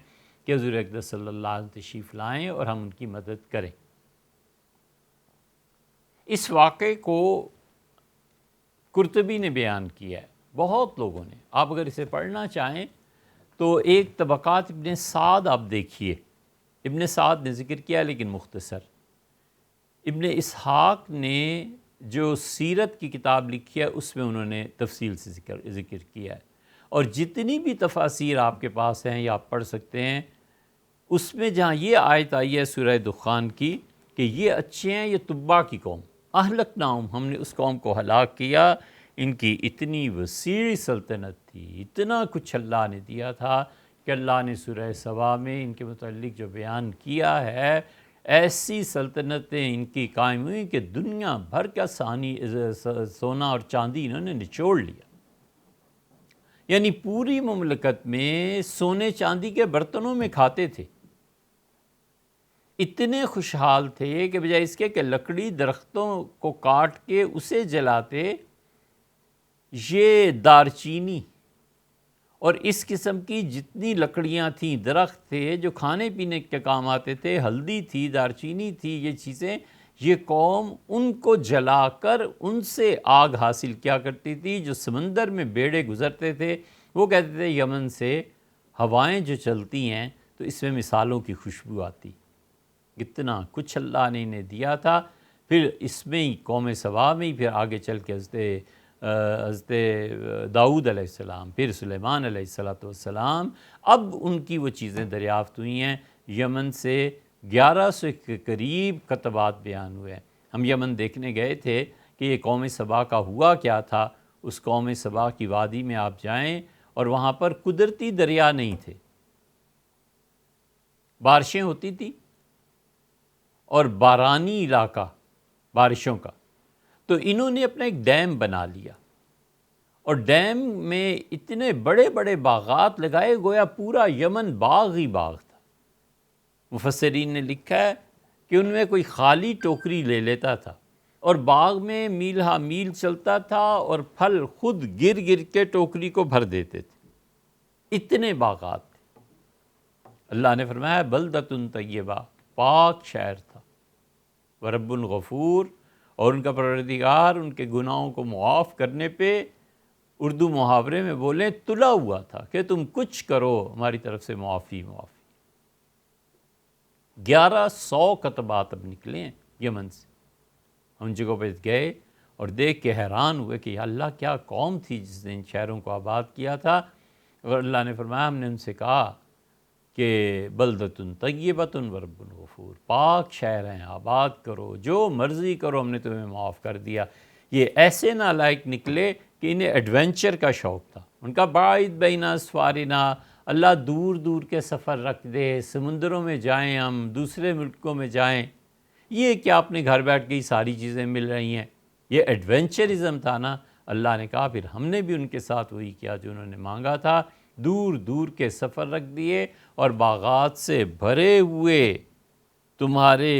کہ حضور اقدس صلی اللہ علیہ وسلم تشریف لائیں اور ہم ان کی مدد کریں۔ اس واقعے کو قرطبی نے بیان کیا ہے، بہت لوگوں نے، آپ اگر اسے پڑھنا چاہیں تو ایک طبقات ابن سعد آپ دیکھیے، ابن سعد نے ذکر کیا لیکن مختصر۔ ابن اسحاق نے جو سیرت کی کتاب لکھی ہے اس میں انہوں نے تفصیل سے ذکر کیا ہے، اور جتنی بھی تفاسیر آپ کے پاس ہیں یا آپ پڑھ سکتے ہیں، اس میں جہاں یہ آیت آئی ہے سورہ دخان کی کہ یہ اچھے ہیں، یہ تبع کی قوم، اہلکناہم، ہم نے اس قوم کو ہلاک کیا، ان کی اتنی وسیع سلطنت تھی، اتنا کچھ اللہ نے دیا تھا کہ اللہ نے سورہ سبا میں ان کے متعلق جو بیان کیا ہے، ایسی سلطنتیں ان کی قائم ہوئی کہ دنیا بھر کا سونا اور چاندی انہوں نے نچوڑ لیا۔ یعنی پوری مملکت میں سونے چاندی کے برتنوں میں کھاتے تھے۔ اتنے خوشحال تھے کہ بجائے اس کے کہ لکڑی درختوں کو کاٹ کے اسے جلاتے، یہ دارچینی اور اس قسم کی جتنی لکڑیاں تھیں، درخت تھے جو کھانے پینے کے کام آتے تھے، ہلدی تھی، دارچینی تھی، یہ چیزیں یہ قوم ان کو جلا کر ان سے آگ حاصل کیا کرتی تھی۔ جو سمندر میں بیڑے گزرتے تھے وہ کہتے تھے یمن سے ہوائیں جو چلتی ہیں تو اس میں مثالوں کی خوشبو آتی۔ اتنا کچھ اللہ نے انہیں دیا تھا۔ پھر اس میں ہی قوم سبا میں ہی پھر آگے چل کے حضرت داؤد علیہ السلام، پھر سلیمان علیہ السلام، اب ان کی وہ چیزیں دریافت ہوئی ہیں۔ یمن سے 1100 کے قریب کتبات بیان ہوئے ہیں۔ ہم یمن دیکھنے گئے تھے کہ یہ قوم سبا کا ہوا کیا تھا۔ اس قوم سبا کی وادی میں آپ جائیں اور وہاں پر قدرتی دریا نہیں تھے، بارشیں ہوتی تھیں اور بارانی علاقہ بارشوں کا، تو انہوں نے اپنا ایک ڈیم بنا لیا اور ڈیم میں اتنے بڑے بڑے باغات لگائے، گویا پورا یمن باغ ہی باغ تھا۔ مفسرین نے لکھا ہے کہ ان میں کوئی خالی ٹوکری لے لیتا تھا اور باغ میں میل ہا میل چلتا تھا اور پھل خود گر گر کے ٹوکری کو بھر دیتے تھے، اتنے باغات تھے۔ اللہ نے فرمایا بلدۃ طیبہ، پاک شہر تھا، ورب غفور، اور ان کا پروردگار ان کے گناہوں کو معاف کرنے پہ اردو محاورے میں بولیں تلا ہوا تھا کہ تم کچھ کرو ہماری طرف سے معافی۔ 1100 کتبات اب نکلے ہیں یمن سے۔ ہم جگہوں پہ گئے اور دیکھ کے حیران ہوئے کہ یا اللہ کیا قوم تھی جس نے ان شہروں کو آباد کیا تھا۔ اور اللہ نے فرمایا ہم نے ان سے کہا کہ بلدۃ طیبۃ ورب غفور، پاک شہر ہیں، آباد کرو، جو مرضی کرو، ہم نے تمہیں معاف کر دیا۔ یہ ایسے نالائق نکلے کہ انہیں ایڈونچر کا شوق تھا۔ ان کا باعث بین اسفارنا، اللہ دور دور کے سفر رکھ دے، سمندروں میں جائیں، ہم دوسرے ملکوں میں جائیں، یہ کیا اپنے گھر بیٹھ کے ہی ساری چیزیں مل رہی ہیں۔ یہ ایڈونچرزم تھا نا۔ اللہ نے کہا پھر ہم نے بھی ان کے ساتھ وہی کیا جو انہوں نے مانگا تھا، دور دور کے سفر رکھ دیے اور باغات سے بھرے ہوئے تمہارے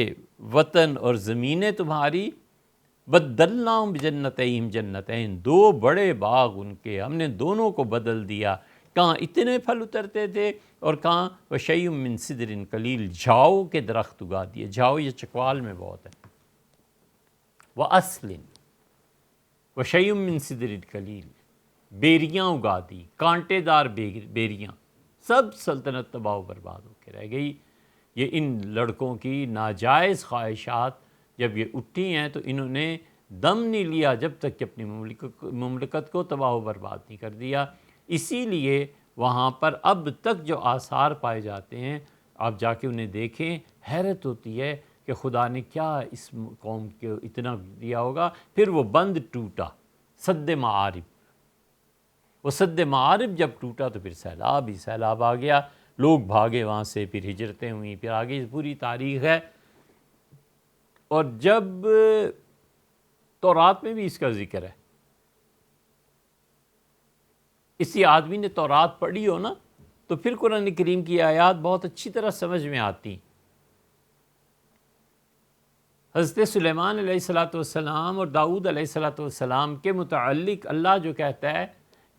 وطن اور زمینیں تمہاری، بدلناہم بجنتیہم جنتین، 2 بڑے باغ ان کے، ہم نے دونوں کو بدل دیا۔ کہاں اتنے پھل اترتے تھے اور کہاں وشیء من سدر قلیل، جھاؤ کے درخت اگا دیے۔ جھاؤ یہ چکوال میں بہت ہے۔ وَأَصْلٍ وَشَيْءٌ مِّن سِدْرٍ قَلِيلٍ، بیریاں اگا دی، کانٹے دار بیریاں، سب سلطنت تباہ و برباد ہو کے رہ گئی۔ یہ ان لڑکوں کی ناجائز خواہشات جب یہ اٹھی ہیں تو انہوں نے دم نہیں لیا جب تک کہ اپنی مملکت کو تباہ و برباد نہیں کر دیا۔ اسی لیے وہاں پر اب تک جو آثار پائے جاتے ہیں، آپ جا کے انہیں دیکھیں، حیرت ہوتی ہے کہ خدا نے کیا اس قوم کو اتنا دیا ہوگا۔ پھر وہ بند ٹوٹا، سد معارب، وہ سد معارب جب ٹوٹا تو پھر سیلاب ہی سیلاب آ گیا، لوگ بھاگے وہاں سے، پھر ہجرتیں ہوئیں، پھر آگے پوری تاریخ ہے۔ اور جب تورات میں بھی اس کا ذکر ہے، اسی آدمی نے تورات پڑھی ہو نا تو پھر قرآن کریم کی آیات بہت اچھی طرح سمجھ میں آتی۔ حضرت سلیمان علیہ السلام اور داؤد علیہ السلام کے متعلق اللہ جو کہتا ہے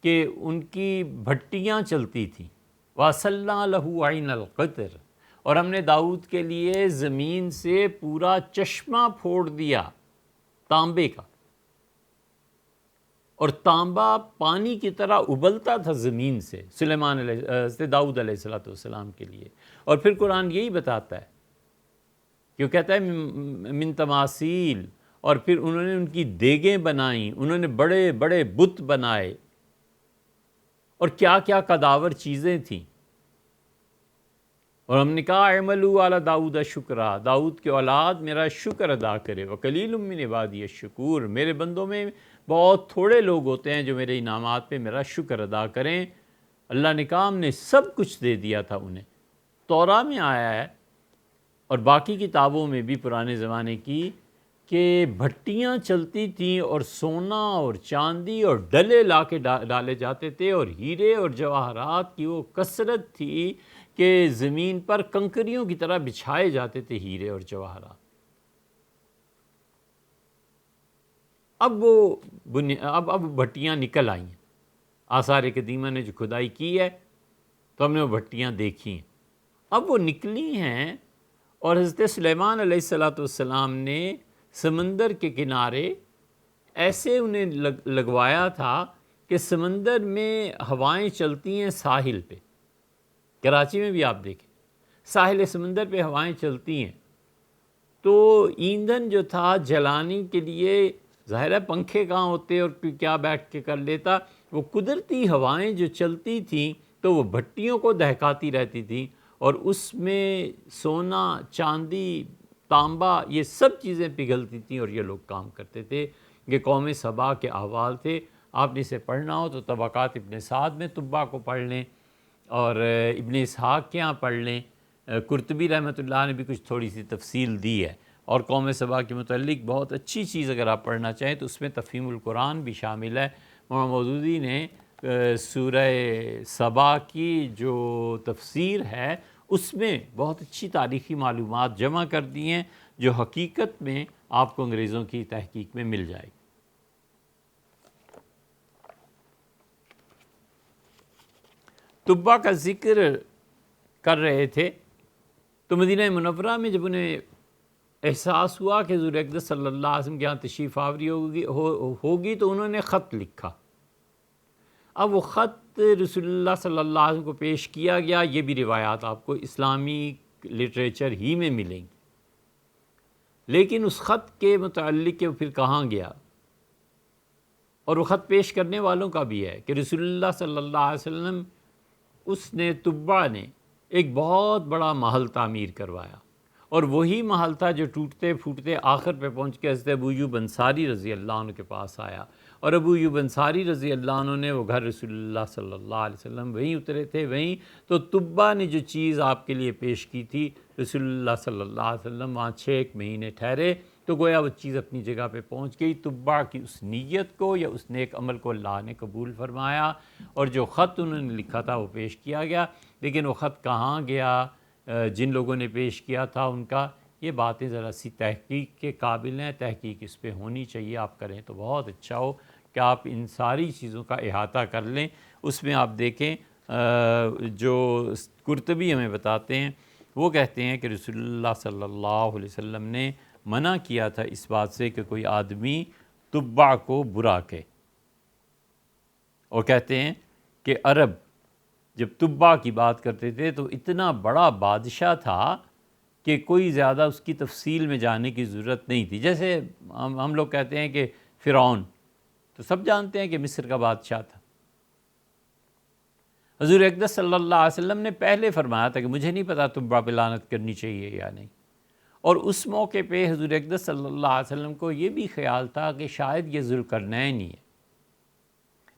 کہ ان کی بھٹیاں چلتی تھیں، وَأَصَلْنَا لَهُ عَيْنَ الْقِطْرِ، اور ہم نے داؤد کے لیے زمین سے پورا چشمہ پھوڑ دیا تانبے کا، اور تانبا پانی کی طرح ابلتا تھا زمین سے حضرت داؤد علیہ السلام کے لیے۔ اور پھر قرآن یہی بتاتا ہے کہ وہ کہتا ہے من تماثیل، اور پھر انہوں نے ان کی دیگیں بنائیں، انہوں نے بڑے بڑے بت بنائے، اور کیا کیا قداور چیزیں تھیں۔ اور ہم نے کہا اعملوا علی داؤد شکرا، داؤد کے اولاد میرا شکر ادا کرے، وقلیل من عبادی الشکور، میرے بندوں میں بہت تھوڑے لوگ ہوتے ہیں جو میرے انعامات پہ میرا شکر ادا کریں۔ اللہ نے کہا ہم نے سب کچھ دے دیا تھا انہیں۔ تورات میں آیا ہے اور باقی کتابوں میں بھی پرانے زمانے کی کہ بھٹیاں چلتی تھیں اور سونا اور چاندی اور ڈلے لا کے ڈالے جاتے تھے، اور ہیرے اور جواہرات کی وہ کثرت تھی کہ زمین پر کنکریوں کی طرح بچھائے جاتے تھے ہیرے اور جواہرات۔ اب بھٹیاں نکل آئی ہیں، آثار قدیمہ نے جو کھدائی کی ہے تو ہم نے وہ بھٹیاں دیکھی ہیں، اب وہ نکلی ہیں، اور حضرت سلیمان علیہ السلام نے سمندر کے کنارے ایسے انہیں لگوایا تھا کہ سمندر میں ہوائیں چلتی ہیں ساحل پہ، کراچی میں بھی آپ دیکھیں ساحل سمندر پہ ہوائیں چلتی ہیں، تو ایندھن جو تھا جلانے کے لیے ظاہر ہے پنکھے کہاں ہوتے اور کیا بیٹھ کے کر لیتا، وہ قدرتی ہوائیں جو چلتی تھیں تو وہ بھٹیوں کو دہکاتی رہتی تھیں، اور اس میں سونا، چاندی، تانبا، یہ سب چیزیں پگھلتی تھیں، اور یہ لوگ کام کرتے تھے۔ یہ قوم سبا کے احوال تھے، آپ نے اسے پڑھنا ہو تو طبقات ابن سعد میں تبا کو پڑھ لیں، اور ابن اسحاق کے ہاں پڑھ لیں، قرطبی رحمۃ اللہ نے بھی کچھ تھوڑی سی تفصیل دی ہے، اور قوم سبا کے متعلق بہت اچھی چیز اگر آپ پڑھنا چاہیں تو اس میں تفہیم القرآن بھی شامل ہے۔ مولانا مودودی نے سورہ سبا کی جو تفسیر ہے اس میں بہت اچھی تاریخی معلومات جمع کر دی ہیں جو حقیقت میں آپ کو انگریزوں کی تحقیق میں مل جائے گی۔ تبا کا ذکر کر رہے تھے تو مدینہ منورہ میں جب انہیں احساس ہوا کہ حضور اقدس صلی اللہ علیہ وسلم کے یہاں تشریف آوری ہوگی تو انہوں نے خط لکھا۔ اب وہ خط رسول اللہ صلی اللہ علیہ وسلم کو پیش کیا گیا، یہ بھی روایات آپ کو اسلامی لٹریچر ہی میں ملیں گی، لیکن اس خط کے متعلق کہ وہ پھر کہاں گیا، اور وہ خط پیش کرنے والوں کا بھی ہے کہ رسول اللہ صلی اللہ علیہ وسلم اس نے تبا نے ایک بہت بڑا محل تعمیر کروایا، اور وہی محل تھا جو ٹوٹتے پھوٹتے آخر پہ پہنچ کے حضرت ابو ایوب انصاری رضی اللہ عنہ کے پاس آیا، اور ابو ایوب انصاری رضی اللہ عنہ نے وہ گھر رسول اللہ صلی اللہ علیہ وسلم وہیں اترے تھے، وہیں تو تبا نے جو چیز آپ کے لیے پیش کی تھی، رسول اللہ صلی اللہ علیہ وسلم وہاں 6 مہینے ٹھہرے تو گویا وہ چیز اپنی جگہ پہ پہنچ گئی۔ تبا کی اس نیت کو یا اس نیک عمل کو اللہ نے قبول فرمایا، اور جو خط انہوں نے لکھا تھا وہ پیش کیا گیا، لیکن وہ خط کہاں گیا، جن لوگوں نے پیش کیا تھا ان کا، یہ باتیں ذرا سی تحقیق کے قابل ہیں، تحقیق اس پہ ہونی چاہیے، آپ کریں تو بہت اچھا ہو کہ آپ ان ساری چیزوں کا احاطہ کر لیں۔ اس میں آپ دیکھیں جو قرطبی ہمیں بتاتے ہیں، وہ کہتے ہیں کہ رسول اللہ صلی اللہ علیہ وسلم نے منع کیا تھا اس بات سے کہ کوئی آدمی تبا کو برا کہے، اور کہتے ہیں کہ عرب جب تبا کی بات کرتے تھے تو اتنا بڑا بادشاہ تھا کہ کوئی زیادہ اس کی تفصیل میں جانے کی ضرورت نہیں تھی۔ جیسے ہم لوگ کہتے ہیں کہ فرعون، تو سب جانتے ہیں کہ مصر کا بادشاہ تھا۔ حضور اقدس صلی اللہ علیہ وسلم نے پہلے فرمایا تھا کہ مجھے نہیں پتا تبا پہ لعنت کرنی چاہیے یا نہیں، اور اس موقع پہ حضور اقدس صلی اللہ علیہ وسلم کو یہ بھی خیال تھا کہ شاید یہ ذوالقرنین ہی ہے،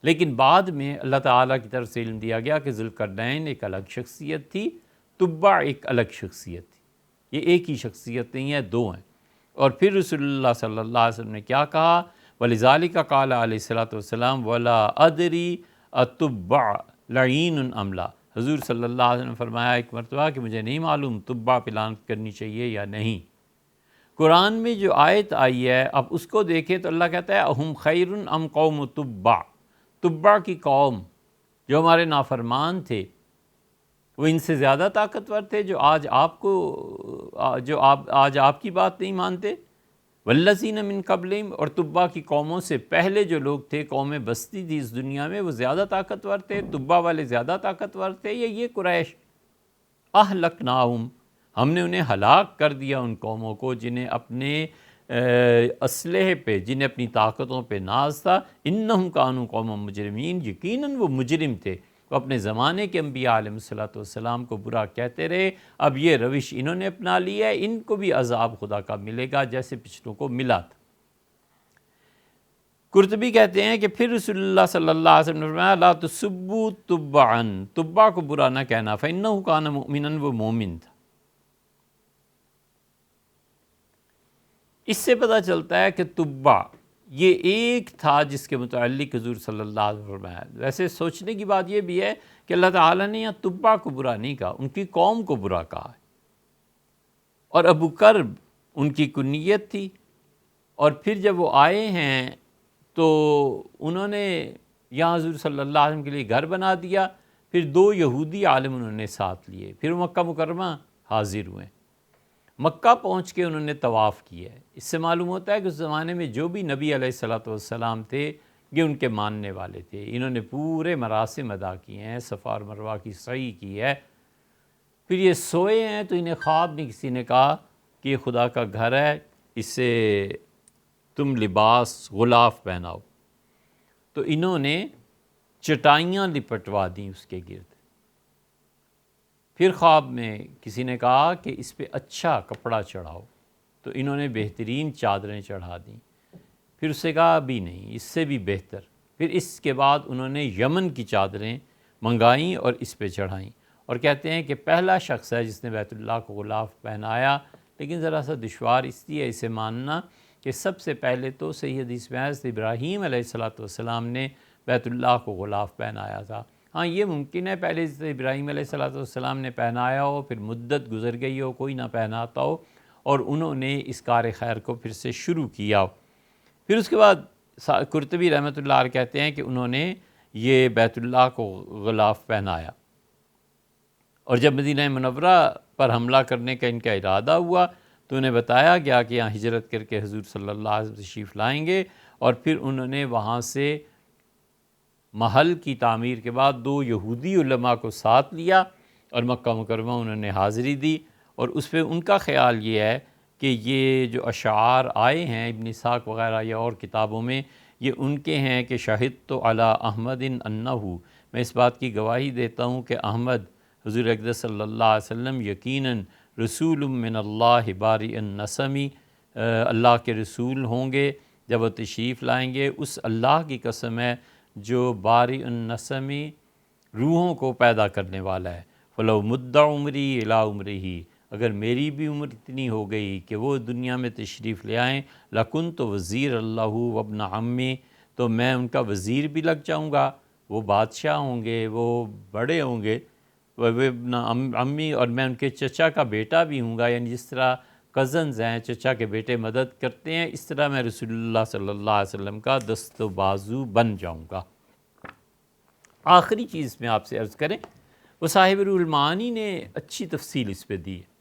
لیکن بعد میں اللہ تعالیٰ کی طرف سے علم دیا گیا کہ ذوالقرنین ایک الگ شخصیت تھی، تبا ایک الگ شخصیت تھی، یہ ایک ہی شخصیت نہیں ہے، دو ہیں۔ اور پھر رسول اللہ صلی اللہ علیہ وسلم نے کیا کہا، وَلِذَالِكَ قَالَ علیہ الصلوۃ والسلام وَلَا أَدْرِي أَتُبَّعُ لَعِینٌ أَمْ لَا، حضور صلی اللہ علیہ وسلم نے فرمایا ایک مرتبہ کہ مجھے نہیں معلوم تبا پہ لعنت کرنی چاہیے یا نہیں۔ قرآن میں جو آیت آئی ہے اب اس کو دیکھیں تو اللہ کہتا ہے اہم خیر ام قوم تبع، تبع کی قوم جو ہمارے نافرمان تھے وہ ان سے زیادہ طاقتور تھے جو آج آپ کی بات نہیں مانتے، والذین من قبلہم، اور تبع کی قوموں سے پہلے جو لوگ تھے، قومیں بستی تھی اس دنیا میں، وہ زیادہ طاقتور تھے، تبع والے زیادہ طاقتور تھے، یہ قریش، اہلکناہم، ہم نے انہیں ہلاک کر دیا ان قوموں کو جنہیں اپنے اسلحے پہ، جنہیں اپنی طاقتوں پہ ناز تھا، انہم کانوا قوما مجرمین، یقیناً وہ مجرم تھے، وہ اپنے زمانے کے انبیاء علیہ الصلوۃ والسلام کو برا کہتے رہے، اب یہ روش انہوں نے اپنا لی ہے، ان کو بھی عذاب خدا کا ملے گا جیسے پچھلوں کو ملا تھا۔ قرطبی کہتے ہیں کہ پھر رسول اللہ صلی اللہ علیہ وسلم نے فرمایا لا تسبوا تبعا، تبع کو برا نہ کہنا، فإنہ کان مؤمنا، وہ مومن تھا۔ اس سے پتہ چلتا ہے کہ تبع یہ ایک تھا جس کے متعلق حضور صلی اللہ علیہ وسلم فرمایا۔ ویسے سوچنے کی بات یہ بھی ہے کہ اللہ تعالیٰ نے یہاں تبع کو برا نہیں کہا، ان کی قوم کو برا کہا ہے۔ اور ابو کرب ان کی کنیت تھی، اور پھر جب وہ آئے ہیں تو انہوں نے یہاں حضور صلی اللہ علیہ وسلم کے لیے گھر بنا دیا، پھر 2 یہودی عالم انہوں نے ساتھ لیے، پھر مکہ مکرمہ حاضر ہوئے۔ مکہ پہنچ کے انہوں نے طواف کیا ہے۔ اس سے معلوم ہوتا ہے کہ اس زمانے میں جو بھی نبی علیہ الصلوۃ والسلام تھے یہ ان کے ماننے والے تھے، انہوں نے پورے مراسم ادا کیے ہیں، صفا اور مروہ کی سعی کی ہے۔ پھر یہ سوئے ہیں تو انہیں خواب میں کسی نے کہا کہ یہ خدا کا گھر ہے، اسے تم لباس غلاف پہناؤ، تو انہوں نے چٹائیاں لپٹوا دیں اس کے گرد۔ پھر خواب میں کسی نے کہا کہ اس پہ اچھا کپڑا چڑھاؤ، تو انہوں نے بہترین چادریں چڑھا دیں۔ پھر اس سے کہا ابھی نہیں، اس سے بھی بہتر۔ پھر اس کے بعد انہوں نے یمن کی چادریں منگائیں اور اس پہ چڑھائیں، اور کہتے ہیں کہ پہلا شخص ہے جس نے بیت اللہ کو غلاف پہنایا۔ لیکن ذرا سا دشوار اس لیے اسے ماننا کہ سب سے پہلے تو صحیح حدیث میں حضرت ابراہیم علیہ السلام نے بیت اللہ کو غلاف پہنایا تھا۔ ہاں یہ ممکن ہے پہلے حضرت ابراہیم علیہ السلام نے پہنایا ہو، پھر مدت گزر گئی ہو، کوئی نہ پہناتا ہو، اور انہوں نے اس کار خیر کو پھر سے شروع کیا ہو۔ پھر اس کے بعد قرطبی رحمۃ اللہ علیہ کہتے ہیں کہ انہوں نے یہ بیت اللہ کو غلاف پہنایا، اور جب مدینہ منورہ پر حملہ کرنے کا ان کا ارادہ ہوا تو انہیں بتایا گیا کہ یہاں ہجرت کر کے حضور صلی اللہ علیہ وسلم تشریف لائیں گے، اور پھر انہوں نے وہاں سے محل کی تعمیر کے بعد 2 یہودی علماء کو ساتھ لیا اور مکہ مکرمہ انہوں نے حاضری دی۔ اور اس پہ ان کا خیال یہ ہے کہ یہ جو اشعار آئے ہیں ابن اسحاق وغیرہ یا اور کتابوں میں، یہ ان کے ہیں کہ شہدت علی احمد انہ، میں اس بات کی گواہی دیتا ہوں کہ احمد حضور اقدس صلی اللہ علیہ وسلم یقیناً رسول من اللہ باری النسمی، اللہ کے رسول ہوں گے جب وہ تشریف لائیں گے۔ اس اللہ کی قسم ہے جو باری النسمی روحوں کو پیدا کرنے والا ہے۔ فلو مدّ عمری الی عمرہ، اگر میری بھی عمر اتنی ہو گئی کہ وہ دنیا میں تشریف لے آئیں، لکنت وزیر اللہ وابن عمی، تو میں ان کا وزیر بھی لگ جاؤں گا، وہ بادشاہ ہوں گے، وہ بڑے ہوں گے، وہ ابن عمی، اور میں ان کے چچا کا بیٹا بھی ہوں گا، یعنی جس طرح کزنز ہیں چچا کے بیٹے مدد کرتے ہیں، اس طرح میں رسول اللہ صلی اللہ علیہ وسلم کا دست و بازو بن جاؤں گا۔ آخری چیز میں آپ سے عرض کریں، وہ صاحب روح المعانی نے اچھی تفصیل اس پہ دی ہے،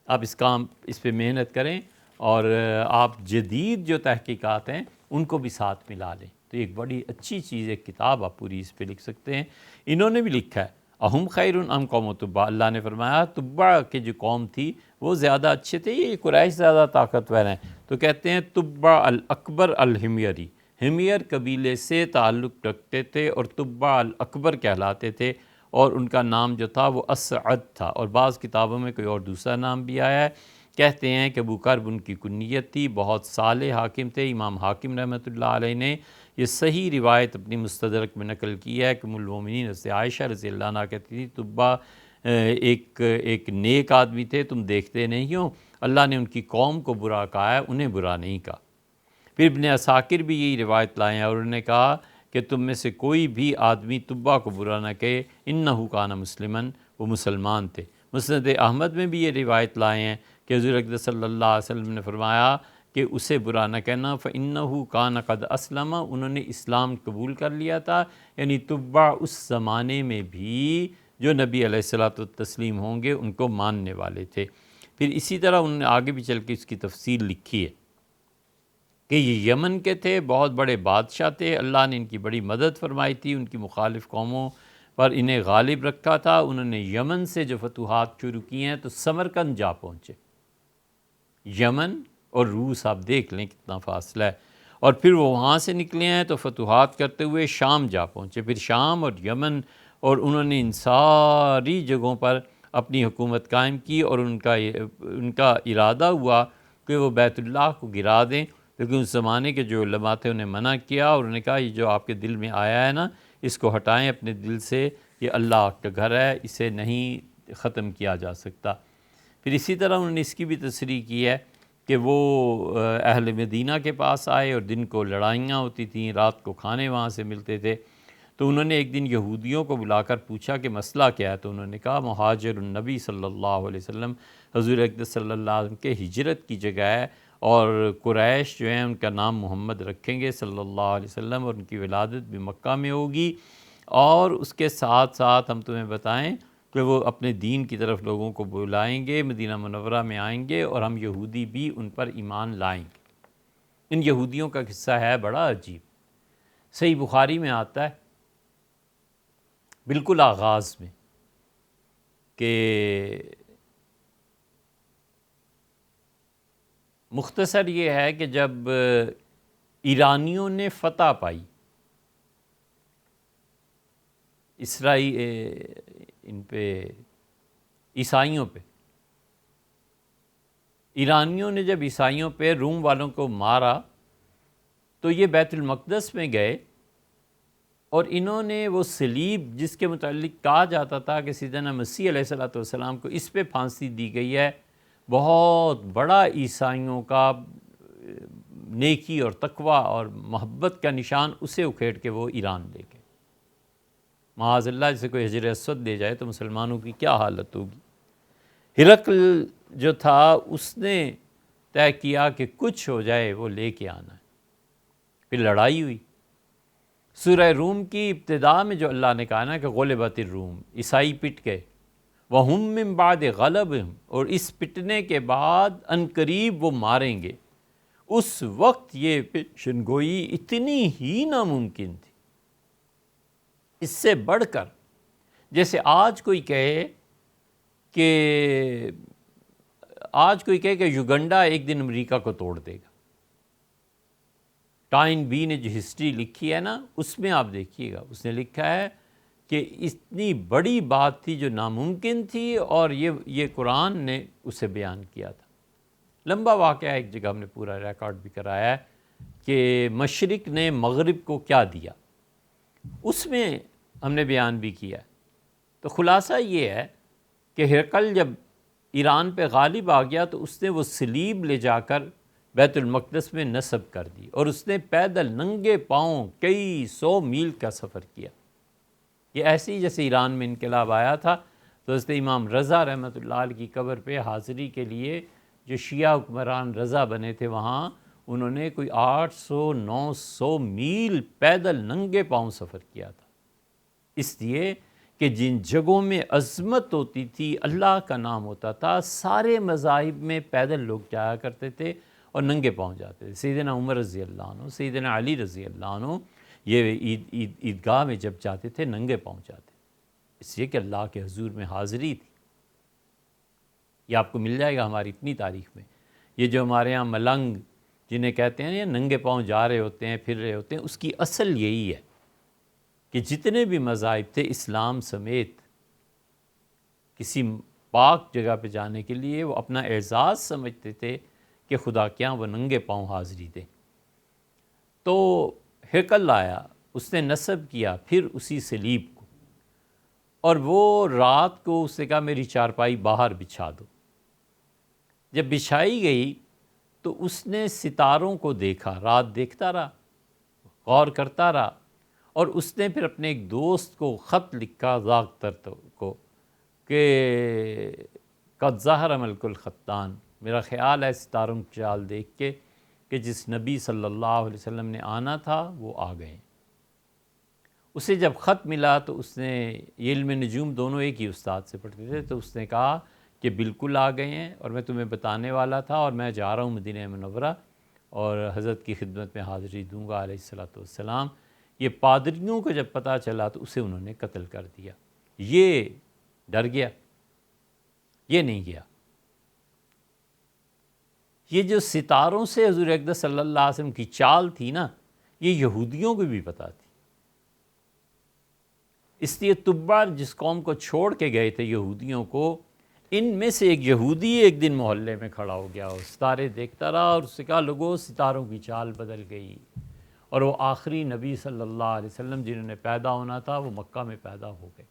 آپ اس پہ محنت کریں، اور آپ جدید جو تحقیقات ہیں ان کو بھی ساتھ ملا لیں، تو ایک بڑی اچھی چیز، ایک کتاب آپ پوری اس پہ لکھ سکتے ہیں۔ انہوں نے بھی لکھا ہے اہم خیر ام قوم تبع، اللہ نے فرمایا تبع کے جو قوم تھی وہ زیادہ اچھے تھے، یہ قریش زیادہ طاقتور ہیں، تو کہتے ہیں تبع الاکبر الحمیری، حمیر قبیلے سے تعلق رکھتے تھے اور تبع الاکبر کہلاتے تھے، اور ان کا نام جو تھا وہ اسعد تھا، اور بعض کتابوں میں کوئی اور دوسرا نام بھی آیا ہے۔ کہتے ہیں کہ ابو کرب ان کی کنیت تھی، بہت صالح حاکم تھے۔ امام حاکم رحمۃ اللہ علیہ نے یہ صحیح روایت اپنی مستدرک میں نقل کی ہے کہ ام المومنین حضرت عائشہ رضی اللہ عنہ کہتی تھی تبع ایک نیک آدمی تھے، تم دیکھتے نہیں ہو، اللہ نے ان کی قوم کو برا کہا ہے، انہیں برا نہیں کہا۔ پھر ابن عساکر بھی یہی روایت لائے ہیں، اور انہوں نے کہا کہ تم میں سے کوئی بھی آدمی تبع کو برا نہ کہے، انہ کان مسلمن، وہ مسلمان تھے۔ مسند احمد میں بھی یہ روایت لائے ہیں کہ حضور اقدس صلی اللہ علیہ وسلم نے فرمایا کہ اسے برا نہ کہنا، فإنہ کان قد اسلم، انہوں نے اسلام قبول کر لیا تھا، یعنی تبع اس زمانے میں بھی جو نبی علیہ الصلوۃ والتسلیم ہوں گے ان کو ماننے والے تھے۔ پھر اسی طرح انہوں نے آگے بھی چل کے اس کی تفصیل لکھی ہے کہ یہ یمن کے تھے، بہت بڑے بادشاہ تھے، اللہ نے ان کی بڑی مدد فرمائی تھی، ان کی مخالف قوموں پر انہیں غالب رکھا تھا۔ انہوں نے یمن سے جو فتوحات شروع کی ہیں تو سمرقند جا پہنچے۔ یمن اور روس آپ دیکھ لیں کتنا فاصلہ ہے، اور پھر وہ وہاں سے نکلے ہیں تو فتوحات کرتے ہوئے شام جا پہنچے، پھر شام اور یمن، اور انہوں نے ان ساری جگہوں پر اپنی حکومت قائم کی، اور ان کا ارادہ ہوا کہ وہ بیت اللہ کو گرا دیں، لیکن اس زمانے کے جو علماء تھے انہیں منع کیا، اور انہوں نے کہا یہ جو آپ کے دل میں آیا ہے نا اس کو ہٹائیں اپنے دل سے، یہ اللہ کا گھر ہے، اسے نہیں ختم کیا جا سکتا۔ پھر اسی طرح انہوں نے اس کی بھی تصریح کی ہے کہ وہ اہل مدینہ کے پاس آئے اور دن کو لڑائیاں ہوتی تھیں، رات کو کھانے وہاں سے ملتے تھے۔ تو انہوں نے ایک دن یہودیوں کو بلا کر پوچھا کہ مسئلہ کیا ہے، تو انہوں نے کہا مہاجر النبی صلی اللہ علیہ وسلم، حضور اقدس صلی اللہ علیہ وسلم کے ہجرت کی جگہ ہے، اور قریش جو ہیں ان کا نام محمد رکھیں گے صلی اللہ علیہ وسلم، اور ان کی ولادت بھی مکہ میں ہوگی، اور اس کے ساتھ ساتھ ہم تمہیں بتائیں کہ وہ اپنے دین کی طرف لوگوں کو بلائیں گے، مدینہ منورہ میں آئیں گے، اور ہم یہودی بھی ان پر ایمان لائیں گے۔ ان یہودیوں کا قصہ ہے بڑا عجیب، صحیح بخاری میں آتا ہے بالکل آغاز میں کہ مختصر یہ ہے کہ جب ایرانیوں نے فتح پائی ان پہ عیسائیوں پہ، ایرانیوں نے جب عیسائیوں پہ روم والوں کو مارا تو یہ بیت المقدس میں گئے، اور انہوں نے وہ صلیب جس کے متعلق کہا جاتا تھا کہ سیدنا مسیح علیہ السلام کو اس پہ پھانسی دی گئی ہے، بہت بڑا عیسائیوں کا نیکی اور تقوی اور محبت کا نشان، اسے اکھیڑ کے وہ ایران لے گئے۔ معاذ اللہ جسے کوئی حجر اسود دے جائے تو مسلمانوں کی کیا حالت ہوگی۔ ہرقل جو تھا اس نے طے کیا کہ کچھ ہو جائے وہ لے کے آنا ہے، پھر لڑائی ہوئی۔ سورہ روم کی ابتدا میں جو اللہ نے کہا نا کہ غلبت الروم، عیسائی پٹ گئے، وَهُم مِّن بَعْدِ غَلَبِهِمْ، اور اس پٹنے کے بعد عنقریب وہ ماریں گے، اس وقت یہ پیشن گوئی اتنی ہی ناممکن تھی، اس سے بڑھ کر جیسے آج کوئی کہے کہ یوگنڈا ایک دن امریکہ کو توڑ دے گا۔ ٹائن بی نے جو ہسٹری لکھی ہے نا، اس میں آپ دیکھیے گا، اس نے لکھا ہے کہ اتنی بڑی بات تھی جو ناممکن تھی، اور یہ قرآن نے اسے بیان کیا تھا۔ لمبا واقعہ ایک جگہ ہم نے پورا ریکارڈ بھی کرایا ہے کہ مشرق نے مغرب کو کیا دیا، اس میں ہم نے بیان بھی کیا۔ تو خلاصہ یہ ہے کہ ہرقل جب ایران پہ غالب آ گیا تو اس نے وہ صلیب لے جا کر بیت المقدس میں نصب کر دی، اور اس نے پیدل ننگے پاؤں کئی 100 میل کا سفر کیا۔ یہ ایسے ہی جیسے ایران میں انقلاب آیا تھا تو حضرت امام رضا رحمۃ اللہ علیہ کی قبر پہ حاضری کے لیے جو شیعہ حکمران رضا بنے تھے، وہاں انہوں نے کوئی 800-900 میل پیدل ننگے پاؤں سفر کیا تھا، اس لیے کہ جن جگہوں میں عظمت ہوتی تھی، اللہ کا نام ہوتا تھا، سارے مذاہب میں پیدل لوگ جایا کرتے تھے اور ننگے پاؤں جاتے تھے۔ سیدنا عمر رضی اللہ عنہ، سیدنا علی رضی اللہ عنہ، یہ عیدگاہ میں جب جاتے تھے ننگے پاؤں جاتے، اس لیے کہ اللہ کے حضور میں حاضری تھی۔ یہ آپ کو مل جائے گا ہماری اپنی تاریخ میں۔ یہ جو ہمارے ہاں ملنگ جنہیں کہتے ہیں، یہ ننگے پاؤں جا رہے ہوتے ہیں، پھر رہے ہوتے ہیں، اس کی اصل یہی ہے کہ جتنے بھی مذاہب تھے اسلام سمیت، کسی پاک جگہ پہ جانے کے لیے وہ اپنا اعزاز سمجھتے تھے کہ خدا کیا وہ ننگے پاؤں حاضری دے۔ تو ہرقل آیا، اس نے نصب کیا پھر اسی صلیب کو، اور وہ رات کو اس نے کہا میری چارپائی باہر بچھا دو۔ جب بچھائی گئی تو اس نے ستاروں کو دیکھا، رات دیکھتا رہا، غور کرتا رہا، اور اس نے پھر اپنے ایک دوست کو خط لکھا ذاکر کو کہ قد ظہر ملک الختان، میرا خیال ہے ستاروں کی چال دیکھ کے کہ جس نبی صلی اللہ علیہ وسلم نے آنا تھا وہ آ گئے۔ اسے جب خط ملا تو اس نے، یہ علم نجوم دونوں ایک ہی استاد سے پڑھتے تھے، تو اس نے کہا کہ بالکل آ گئے ہیں، اور میں تمہیں بتانے والا تھا، اور میں جا رہا ہوں مدینہ منورہ اور حضرت کی خدمت میں حاضری دوں گا علیہ السلام۔ یہ پادریوں کو جب پتہ چلا تو اسے انہوں نے قتل کر دیا۔ یہ ڈر گیا، یہ نہیں گیا۔ یہ جو ستاروں سے حضور اقدس صلی اللہ علیہ وسلم کی چال تھی نا، یہ یہودیوں کو بھی پتہ تھی۔ اس لیے تبع جس قوم کو چھوڑ کے گئے تھے یہودیوں کو، ان میں سے ایک یہودی ایک دن محلے میں کھڑا ہو گیا اور ستارے دیکھتا رہا، اور اس سے کہا لوگوں ستاروں کی چال بدل گئی، اور وہ آخری نبی صلی اللہ علیہ وسلم جنہوں نے پیدا ہونا تھا وہ مکہ میں پیدا ہو گئے۔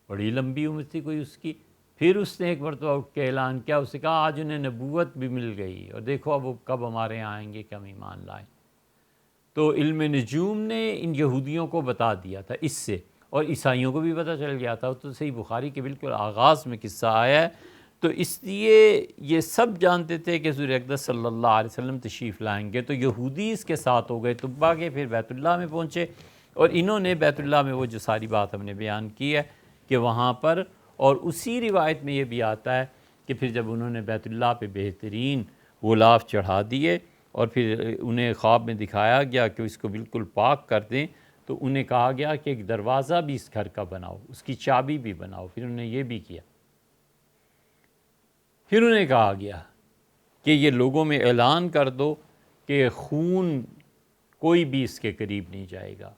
بڑی لمبی عمر تھی کوئی اس کی، پھر اس نے ایک مرتبہ اٹھ کے اعلان کیا، اس نے کہا آج انہیں نبوت بھی مل گئی اور دیکھو اب وہ کب ہمارے یہاں آئیں گے کہ ہم ایمان لائیں۔ تو علم نجوم نے ان یہودیوں کو بتا دیا تھا اس سے، اور عیسائیوں کو بھی پتہ چل گیا تھا، تو صحیح بخاری کے بالکل آغاز میں قصہ آیا ہے۔ تو اس لیے یہ سب جانتے تھے کہ حضور اقدس صلی اللہ علیہ وسلم تشریف لائیں گے، تو یہودی اس کے ساتھ ہو گئے طبا کے، پھر بیت اللہ میں پہنچے، اور انہوں نے بیت اللہ میں وہ جو ساری بات ہم نے بیان کی ہے کہ وہاں پر، اور اسی روایت میں یہ بھی آتا ہے کہ پھر جب انہوں نے بیت اللہ پہ بہترین غلاف چڑھا دیے اور پھر انہیں خواب میں دکھایا گیا کہ اس کو بالکل پاک کر دیں، تو انہیں کہا گیا کہ ایک دروازہ بھی اس گھر کا بناؤ، اس کی چابی بھی بناؤ، پھر انہوں نے یہ بھی کیا۔ پھر انہیں کہا گیا کہ یہ لوگوں میں اعلان کر دو کہ خون کوئی بھی اس کے قریب نہیں جائے گا،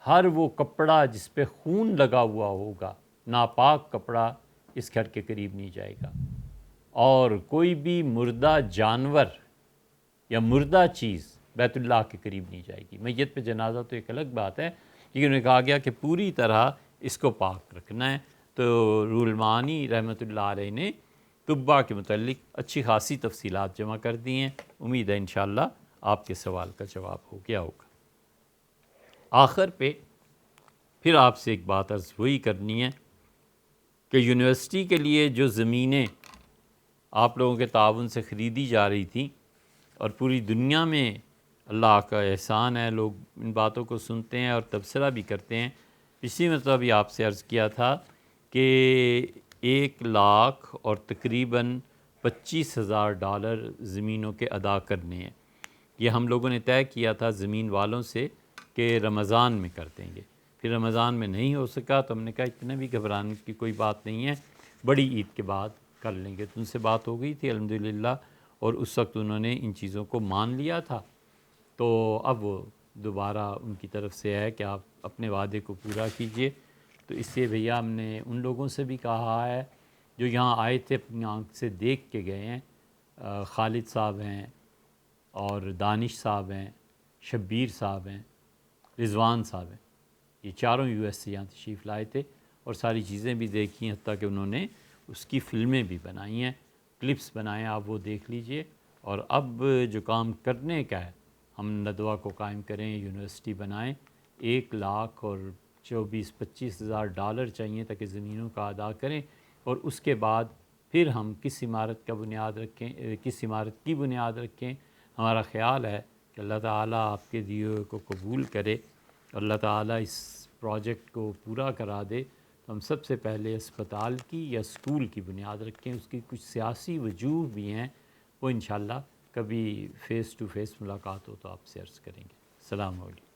ہر وہ کپڑا جس پہ خون لگا ہوا ہوگا، ناپاک کپڑا، اس گھر کے قریب نہیں جائے گا، اور کوئی بھی مردہ جانور یا مردہ چیز بیت اللہ کے قریب نہیں جائے گی۔ میت پہ جنازہ تو ایک الگ بات ہے، لیکن انہیں کہا گیا کہ پوری طرح اس کو پاک رکھنا ہے۔ تو روح المعانی رحمۃ اللہ علیہ نے طبا کے متعلق اچھی خاصی تفصیلات جمع کر دی ہیں۔ امید ہے انشاءاللہ آپ کے سوال کا جواب ہو گیا ہوگا۔ آخر پہ پھر آپ سے ایک بات عرض وہی کرنی ہے کہ یونیورسٹی کے لیے جو زمینیں آپ لوگوں کے تعاون سے خریدی جا رہی تھیں، اور پوری دنیا میں اللہ کا احسان ہے، لوگ ان باتوں کو سنتے ہیں اور تبصرہ بھی کرتے ہیں۔ پچھلی مرتبہ بھی آپ سے عرض کیا تھا کہ 1,00,000 اور تقریباً $25,000 زمینوں کے ادا کرنے ہیں۔ یہ ہم لوگوں نے طے کیا تھا زمین والوں سے کہ رمضان میں کر دیں گے، پھر رمضان میں نہیں ہو سکا، تو ہم نے کہا اتنا بھی گھبرانے کی کوئی بات نہیں ہے، بڑی عید کے بعد کر لیں گے۔ تو ان سے بات ہو گئی تھی الحمدللہ، اور اس وقت انہوں نے ان چیزوں کو مان لیا تھا۔ تو اب وہ دوبارہ ان کی طرف سے ہے کہ آپ اپنے وعدے کو پورا کیجئے۔ تو اس سے بھیا ہم نے ان لوگوں سے بھی کہا ہے جو یہاں آئے تھے، اپنی آنکھ سے دیکھ کے گئے ہیں، خالد صاحب ہیں اور دانش صاحب ہیں، شبیر صاحب ہیں، رضوان صاحب ہیں، یہ چاروں یو ایس سے یہاں تشریف لائے تھے اور ساری چیزیں بھی دیکھی ہیں، حتیٰ کہ انہوں نے اس کی فلمیں بھی بنائی ہیں، کلپس بنائے ہیں، آپ وہ دیکھ لیجئے۔ اور اب جو کام کرنے کا ہے، ہم ندوہ کو قائم کریں، یونیورسٹی بنائیں، 1,00,000 اور 24-25 ہزار ڈالر چاہیے تاکہ زمینوں کا ادا کریں، اور اس کے بعد پھر ہم کس عمارت کا بنیاد رکھیں، کس عمارت کی بنیاد رکھیں۔ ہمارا خیال ہے کہ اللہ تعالیٰ آپ کے دیے ہوئے کو قبول کرے، اللہ تعالیٰ اس پروجیکٹ کو پورا کرا دے، تو ہم سب سے پہلے اسپتال کی یا اسکول کی بنیاد رکھیں۔ اس کی کچھ سیاسی وجوہ بھی ہیں، وہ انشاءاللہ کبھی فیس ٹو فیس ملاقات ہو تو آپ سے عرض کریں گے۔ السلام علیکم۔